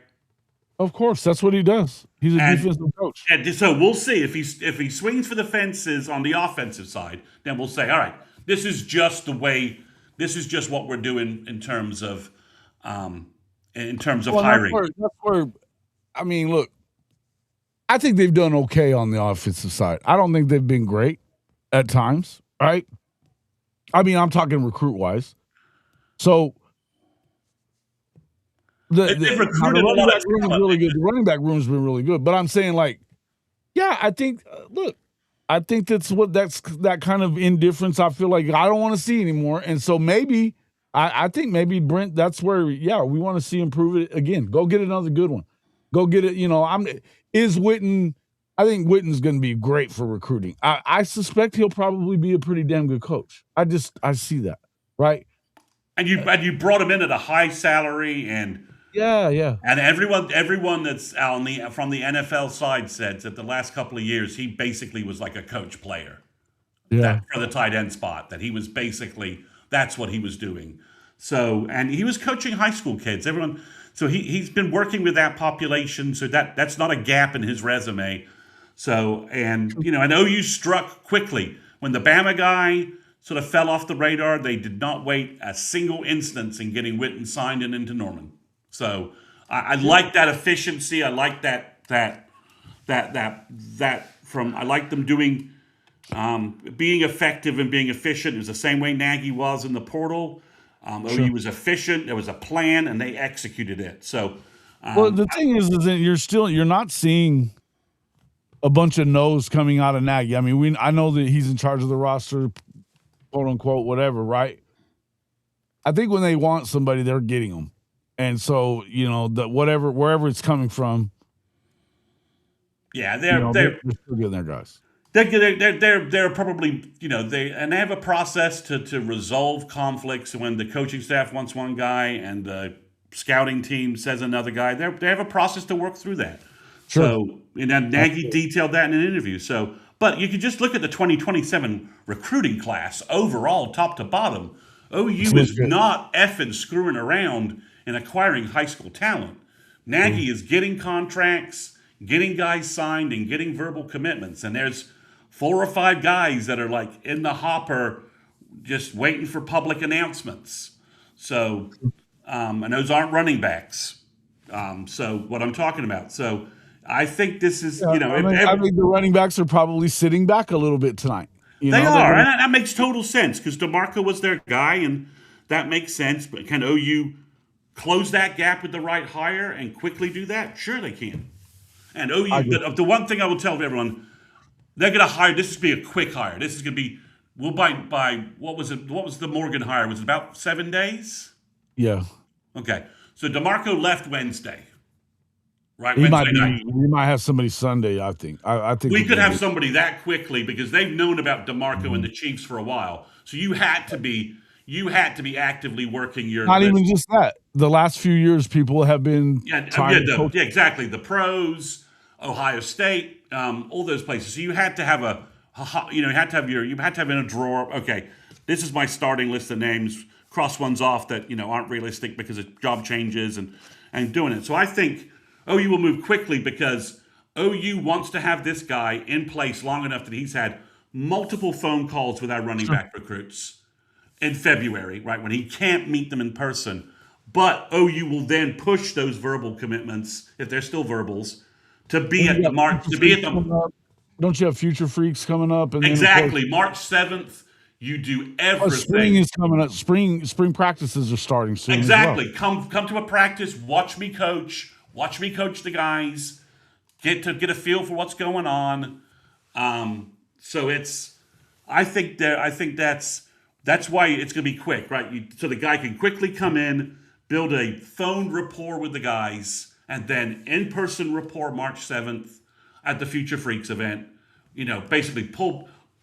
A: Of course, that's what he does. He's a defensive coach.
B: And so we'll see if he swings for the fences on the offensive side, then we'll say, all right, this is just what we're doing in terms of hiring.
A: That's where, I mean, look, I think they've done okay on the offensive side. I don't think they've been great at times, right? I mean, I'm talking recruit-wise. So the running back room is really good. The running back room's been really good. But I'm saying, like, yeah, I think, I think that's that kind of indifference I feel like I don't want to see anymore. And so maybe, I think maybe Brent, that's where, we want to see improve it again. Go get another good one. Go get it. Witten, I think Witten's going to be great for recruiting. I suspect he'll probably be a pretty damn good coach. I see that, right?
B: And you brought him in at a high salary and and everyone that's from the NFL side said that the last couple of years he basically was like a coach player for the tight end spot, that he was basically that's what he was doing. So, and he was coaching high school kids. So he's been working with that population. So that's not a gap in his resume. So, and OU struck quickly when the Bama guy sort of fell off the radar. They did not wait a single instance in getting Witten signed and into Norman. So I like that efficiency. I like I like them doing being effective and being efficient. It was the same way Nagy was in the portal. OU was efficient. There was a plan, and they executed it. So,
A: the thing is that you're not seeing a bunch of no's coming out of Nagy. I mean, I know that he's in charge of the roster, quote unquote, whatever, right? I think when they want somebody, they're getting them, and so wherever it's coming from.
B: Yeah, they're
A: still getting their guys.
B: They're probably they have a process to resolve conflicts when the coaching staff wants one guy and the scouting team says another guy. They have a process to work through that. Sure. So Nagy detailed that in an interview. So, but you could just look at the 2027 recruiting class overall, top to bottom. OU is not effing screwing around in acquiring high school talent. Nagy is getting contracts, getting guys signed, and getting verbal commitments, and there's 4 or 5 guys that are like in the hopper just waiting for public announcements. So, and those aren't running backs. So what I'm talking about. So I think this is, I
A: think the running backs are probably sitting back a little bit tonight.
B: They are, and that makes total sense because DeMarco was their guy, and that makes sense. But can OU close that gap with the right hire and quickly do that? Sure they can. And OU, the one thing I will tell everyone, they're going to hire. This is going to be a quick hire. This is going to be. We'll by what was it? What was the Morgan hire? Was it about 7 days?
A: Yeah.
B: Okay. So DeMarco left Wednesday. Right.
A: We might have somebody Sunday. I think. I think
B: we could have somebody that quickly because they've known about DeMarco and the Chiefs for a while. So you had to be actively working your.
A: Not even just that. The last few years, people have been.
B: Exactly. The pros, Ohio State. All those places. So you had to have you had to have in a drawer. Okay, this is my starting list of names. Cross ones off that aren't realistic because of job changes and doing it. So I think OU will move quickly because OU wants to have this guy in place long enough that he's had multiple phone calls with our running back recruits in February, right when he can't meet them in person. But OU will then push those verbal commitments, if they're still verbals, to be
A: And
B: at
A: you
B: the
A: got
B: March,
A: Future
B: to be
A: Freaks
B: at the
A: coming up. Don't you have Future Freaks coming up? And then, of course,
B: exactly March 7th. You do
A: spring
B: everything.
A: is coming up. Spring practices are starting soon as well.
B: Exactly. Come to a practice, watch me coach, the guys, get a feel for what's going on. So I think that's why it's going to be quick, right? So the guy can quickly come in, build a phone rapport with the guys, and then in-person rapport March 7th at the Future Freaks event. Basically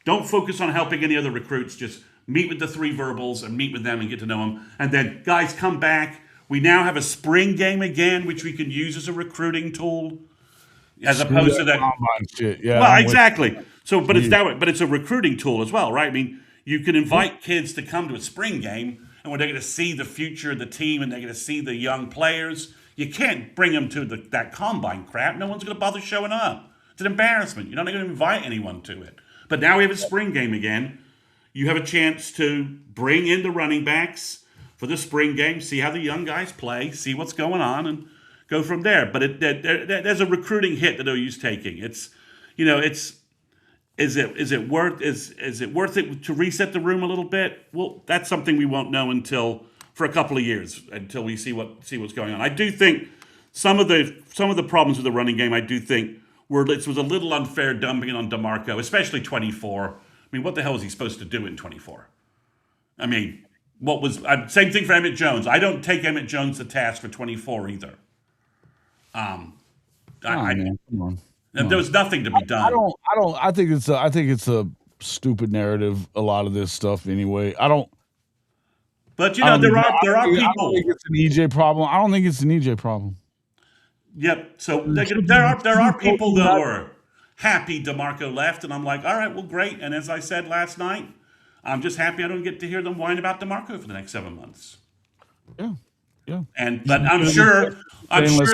B: don't focus on helping any other recruits. Just meet with the three verbals and meet with them and get to know them. And then guys come back. We now have a spring game again, which we can use as a recruiting tool, as opposed to that
A: combine shit. Yeah,
B: well,
A: I'm with
B: exactly. So, but it's
A: you.
B: that way. But it's a recruiting tool as well, right? I mean, you can invite kids to come to a spring game, and when they're going to see the future of the team and they're going to see the young players, you can't bring them to that combine crap. No one's going to bother showing up. It's an embarrassment. You're not going to invite anyone to it. But now we have a spring game again. You have a chance to bring in the running backs for the spring game, see how the young guys play, see what's going on, and go from there. But there's a recruiting hit that OU's taking. Is it worth it to reset the room a little bit? Well, that's something we won't know for a couple of years until we see what's going on. I do think some of the problems with the running game, I do think it was a little unfair dumping it on DeMarco, especially 24. I mean, what the hell is he supposed to do in 24? I mean, same thing for Emmett Jones. I don't take Emmett Jones to task for 24 either.
A: Man, come on.
B: There was nothing to be done.
A: I think it's a stupid narrative. A lot of this stuff, anyway.
B: But there are people.
A: I don't think it's an EJ problem. I don't think it's an EJ problem.
B: Yep. So there are people that were happy DeMarco left, and I'm like, all right, well, great. And as I said last night, I'm just happy I don't get to hear them whine about DeMarco for the next 7 months.
A: Yeah.
B: But I'm sure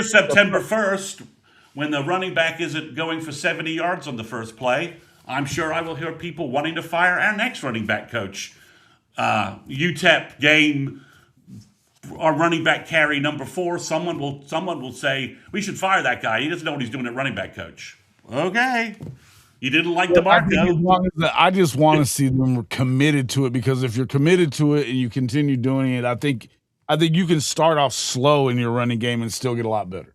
B: September 1st, when the running back isn't going for 70 yards on the first play, I'm sure I will hear people wanting to fire our next running back coach. UTEP game, our running back carry number 4. Someone will say we should fire that guy. He doesn't know what he's doing at running back coach. Okay, you didn't like DeMarco.
A: I just want to see them committed to it, because if you're committed to it and you continue doing it, I think you can start off slow in your running game and still get a lot better.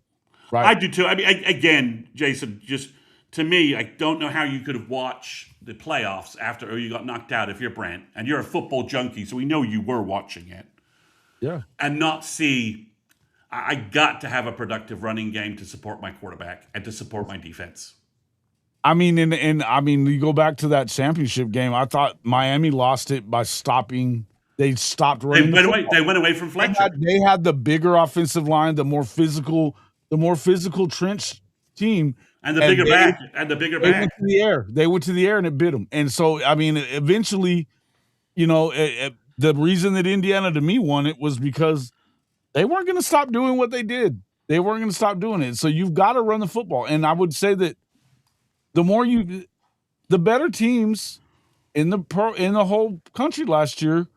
A: Right?
B: I do too. I mean, again, Jason, just to me, I don't know how you could have watched the playoffs after OU got knocked out if you're Brent, and you're a football junkie, so we know you were watching it.
A: Yeah.
B: And not see, I got to have a productive running game to support my quarterback and to support my defense.
A: I mean, and you go back to that championship game. I thought Miami lost it by stopping. They stopped running.
B: They went away from Fletcher.
A: They had the bigger offensive line, the more physical trench team,
B: and the bigger back.
A: They went to the air. They went to the air and it bit them. And so, I mean, eventually, the reason that Indiana to me won it was because they weren't going to stop doing what they did. They weren't going to stop doing it. So you've got to run the football. And I would say that the better teams in the whole country last year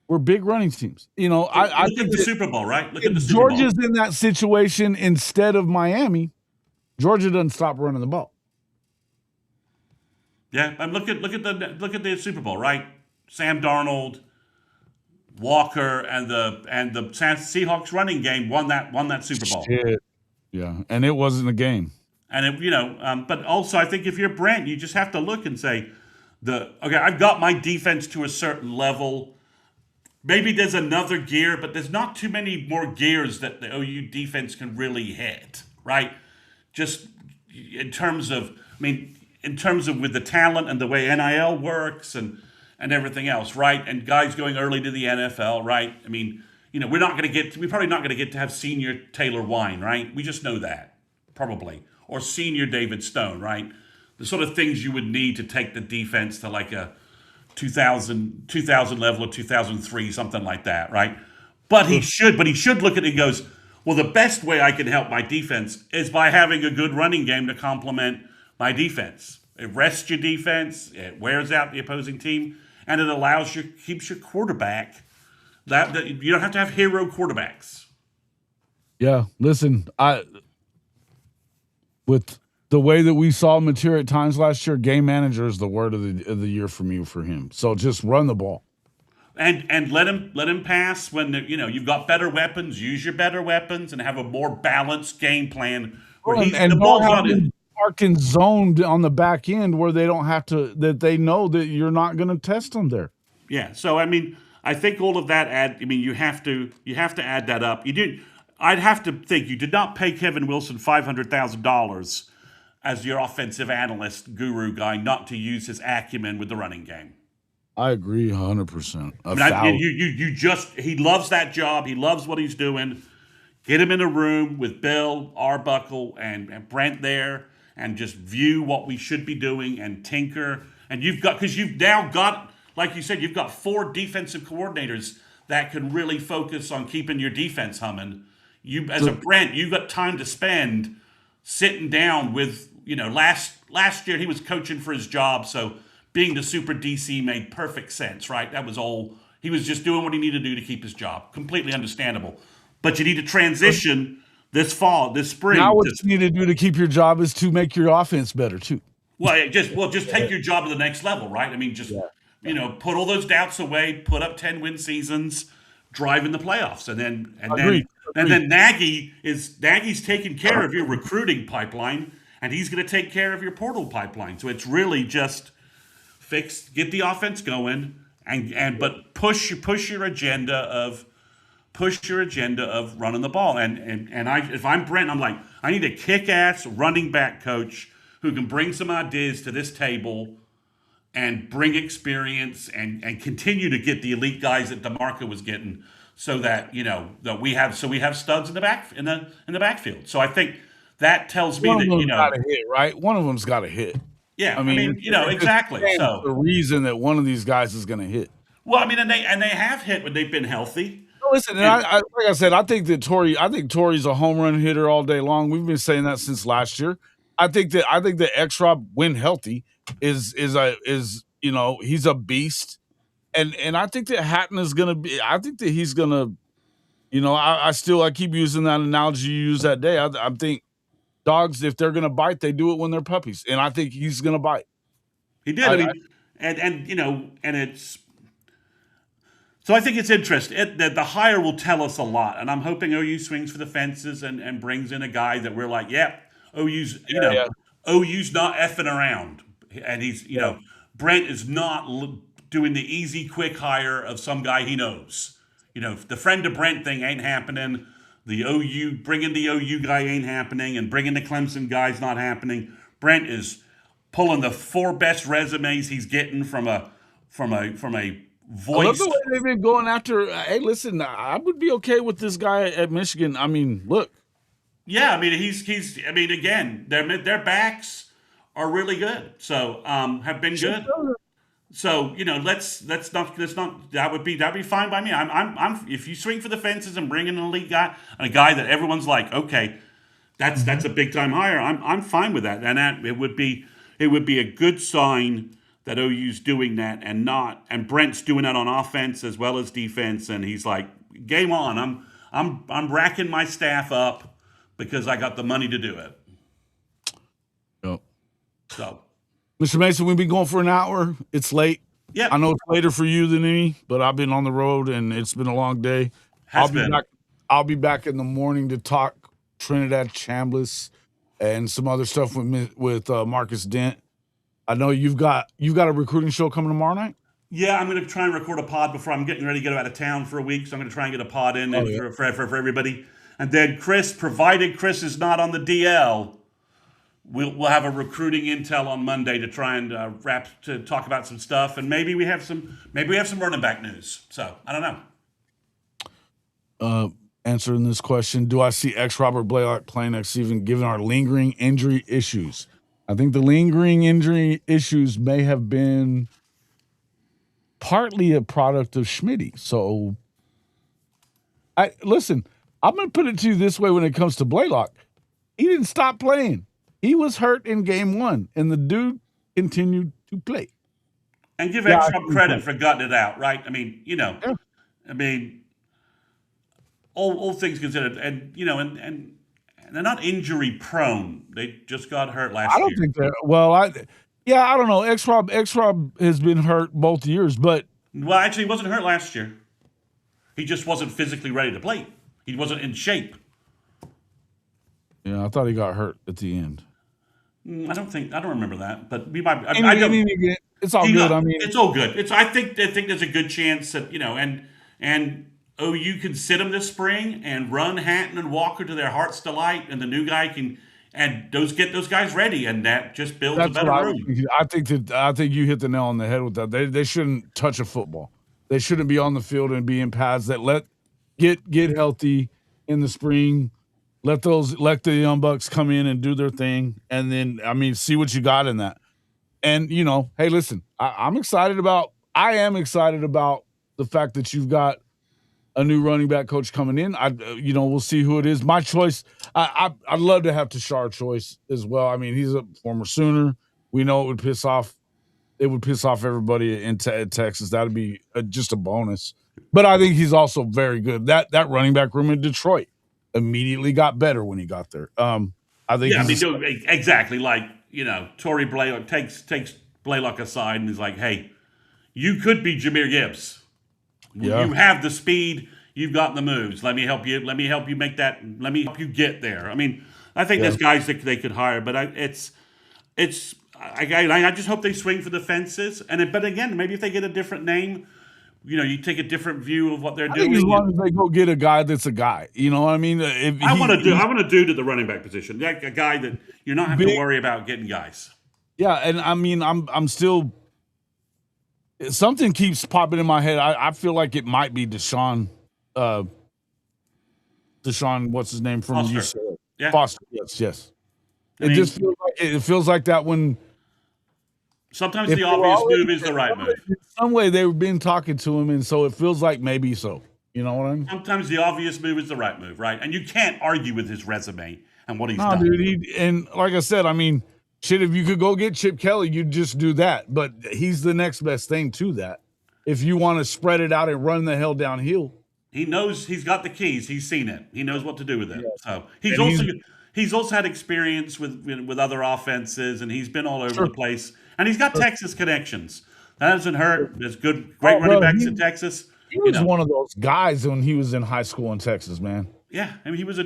A: were big running teams. I think
B: the Super Bowl, right? Look at the
A: Super Bowl. Georgia's in that situation instead of Miami. Georgia doesn't stop running the ball.
B: Yeah, and look at the Super Bowl, right? Sam Darnold, Walker, and the Seahawks running game won that Super Bowl.
A: Shit. Yeah, and it wasn't a game.
B: And but also I think if you're Brent, you just have to look and say, I've got my defense to a certain level. Maybe there's another gear, but there's not too many more gears that the OU defense can really hit, right? Just in terms of with the talent and the way NIL works and everything else, right? And guys going early to the NFL, right? I mean, we're probably not going to get to have senior Taylor Wine, right? We just know that, probably. Or senior David Stone, right? The sort of things you would need to take the defense to like a 2000 level or 2003, something like that, right? But he should look at it and goes, well, the best way I can help my defense is by having a good running game to complement my defense. It rests your defense, it wears out the opposing team, and it keeps your quarterback That you don't have to have hero quarterbacks.
A: Yeah, listen, with the way that we saw him mature at times last year, game manager is the word of the year for me for him. So just run the ball.
B: And let him pass when you've got better weapons. Use your better weapons and have a more balanced game plan where
A: Well,
B: the
A: and don't
B: ball's
A: have
B: not
A: them
B: in.
A: Watkins zoned on the back end where they don't have to, that they know that you're not going to test them there.
B: Yeah. So I mean, I think all of that you have to add that up. You did. I'd have to think you did not pay Kevin Wilson $500,000 as your offensive analyst guru guy not to use his acumen with the running game.
A: I agree 100%.
B: I mean, you just he loves that job. He loves what he's doing. Get him in a room with Bill Arbuckle and Brent there, and just view what we should be doing and tinker. And because you've now got, like you said, you've got 4 defensive coordinators that can really focus on keeping your defense humming. You, as a Brent, you've got time to spend sitting down with, last year he was coaching for his job, so being the super DC made perfect sense, right? That was all. He was just doing what he needed to do to keep his job. Completely understandable. But you need to transition this spring.
A: Now what you need to do to keep your job is to make your offense better too.
B: Well, just take your job to the next level, right? I mean, put all those doubts away, put up 10-win seasons, drive in the playoffs, and then Nagy's taking care of your recruiting pipeline, and he's going to take care of your portal pipeline. So it's really just get the offense going, but push your agenda of running the ball. If I'm Brent, I'm like, I need a kick-ass running back coach who can bring some ideas to this table and bring experience and continue to get the elite guys that DeMarco was getting, so that we have studs in the backfield. So I think that tells me that
A: got to hit, right? One of them's got to hit.
B: Yeah, I mean exactly. So
A: the reason that one of these guys is going to hit.
B: Well, I mean, and they have hit when they've been healthy.
A: Listen, like I said, I think Torrey's a home run hitter all day long. We've been saying that since last year. I think that X-Rob, when healthy, is he's a beast, and I think that Hatton is gonna be. I think that he's gonna, I keep using that analogy you used that day. I think dogs, if they're gonna bite, they do it when they're puppies, and I think he's gonna bite.
B: He did. And it's. So I think it's interesting. The hire will tell us a lot, and I'm hoping OU swings for the fences and brings in a guy that we're like, OU's OU's not effing around, and he's Brent is not doing the easy quick hire of some guy he knows. The friend of Brent thing ain't happening. The bringing the OU guy ain't happening, and bringing the Clemson guy's not happening. Brent is pulling the 4 best resumes he's getting from a voice.
A: I love the way they've been going after. Hey, listen, I would be okay with this guy at Michigan. I mean, look.
B: Yeah, I mean he's. I mean, again, their backs are really good. So have been good. So let's not. That'd be fine by me. I'm if you swing for the fences and bring in an elite guy, a guy that everyone's like, okay, that's a big time hire. I'm fine with that, and it would be a good sign that OU's doing that and Brent's doing that on offense as well as defense, and he's like, game on. I'm racking my staff up because I got the money to do it.
A: Yep.
B: So,
A: Mr. Mason, we've been going for an hour. It's late.
B: Yeah.
A: I know it's later for you than me, but I've been on the road and it's been a long day. I'll be back in the morning to talk Trinidad Chambliss and some other stuff with Marcus Dent. I know you've got a recruiting show coming tomorrow night.
B: Yeah, I'm going to try and record a pod before I'm getting ready to go out of town for a week. So I'm going to try and get a pod in for everybody. And then Chris, provided Chris is not on the DL, we'll have a recruiting intel on Monday to try and talk about some stuff, and maybe we have some running back news. So I don't
A: know. Answering this question, do I see Robert Blaylock playing next season given our lingering injury issues? I think the lingering injury issues may have been partly a product of Schmitty. So, listen, I'm going to put it to you this way when it comes to Blaylock. He didn't stop playing. He was hurt in game 1, and the dude continued to play.
B: And give X-Rob credit for gutting it out, right? I mean, I mean, all things considered, and and they're not injury prone. They just got hurt
A: I
B: last
A: don't
B: year.
A: think they're well. I don't know. X Rob has been hurt both years, but
B: Well, actually, he wasn't hurt last year. He just wasn't physically ready to play. He wasn't in shape.
A: I thought he got hurt at the end.
B: I don't remember that, but we might. I
A: Any,
B: don't.
A: any, it's all good. I mean,
B: It's all good. I think there's a good chance that and OU can sit him this spring and run Hatton and Walker to their heart's delight, and the new guy can get those guys ready, and that just builds a
A: that's
B: better
A: what
B: room.
A: I think you hit the nail on the head with that. They shouldn't touch a football. They shouldn't be on the field and be in pads that get healthy in the spring. Let the young bucks come in and do their thing, and then see what you got in that. And hey, listen, I am excited about the fact that you've got a new running back coach coming in. We'll see who it is. My choice, I'd love to have Tashard choice as well. I mean, he's a former Sooner. We know it would piss off everybody in Texas. That'd be just a bonus. But I think he's also very good. That running back room in Detroit immediately got better when he got there. I think
B: Exactly. Like Tory Blaylock takes Blaylock aside and is like, "Hey, you could be Jahmyr Gibbs.
A: Yeah.
B: You have the speed. You've got the moves. Let me help you. Let me help you make that. Let me help you get there." I mean, I think there's guys that they could hire, but I just hope they swing for the fences. But again, maybe if they get a different name, you take a different view of what they're doing.
A: As long as they go get a guy that's a guy, you know what I mean?
B: I want to do to the running back position, like a guy that you're not having to worry about getting guys.
A: Yeah, and I'm still. Something keeps popping in my head. I feel like it might be Deshaun. Deshaun, what's his name from
B: Foster.
A: UCLA?
B: Yeah.
A: Foster. Yes. Just feels like that when.
B: Sometimes the obvious move is the right move.
A: In some way, they've been talking to him, and so it feels like maybe so. You know what I mean?
B: Sometimes the obvious move is the right move, right? And you can't argue with his resume and what he's done.
A: Dude, and like I said, shit, if you could go get Chip Kelly, you'd just do that. But he's the next best thing to that. If you want to spread it out and run the hell downhill.
B: He knows he's got the keys. He's seen it. He knows what to do with it. Yeah. So he's also had experience with other offenses, and he's been all over the place. And he's got Texas connections. That doesn't hurt. There's great running backs in Texas.
A: He was one of those guys when he was in high school in Texas, man.
B: Yeah, he was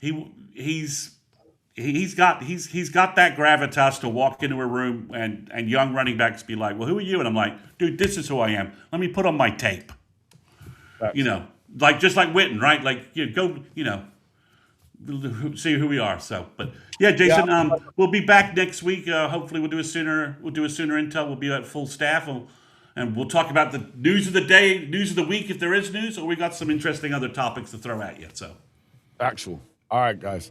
B: he's got that gravitas to walk into a room and young running backs be like, "Well, who are you?" And I'm like, "Dude, this is who I am. Let me put on my tape." Just like Witten, right? Like go, see who we are. So, but yeah, Jason, we'll be back next week. Hopefully, we'll do a sooner intel. We'll be at full staff, and we'll talk about the news of the day, news of the week, if there is news, or we got some interesting other topics to throw at you. So,
A: all right, guys,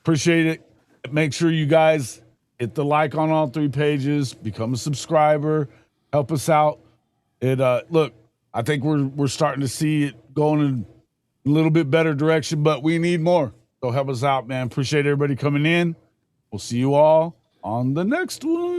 A: appreciate it. Make sure you guys hit the like on all 3 pages, become a subscriber, help us out. Look, I think we're starting to see it going in a little bit better direction, but we need more. So help us out, man. Appreciate everybody coming in. We'll see you all on the next one.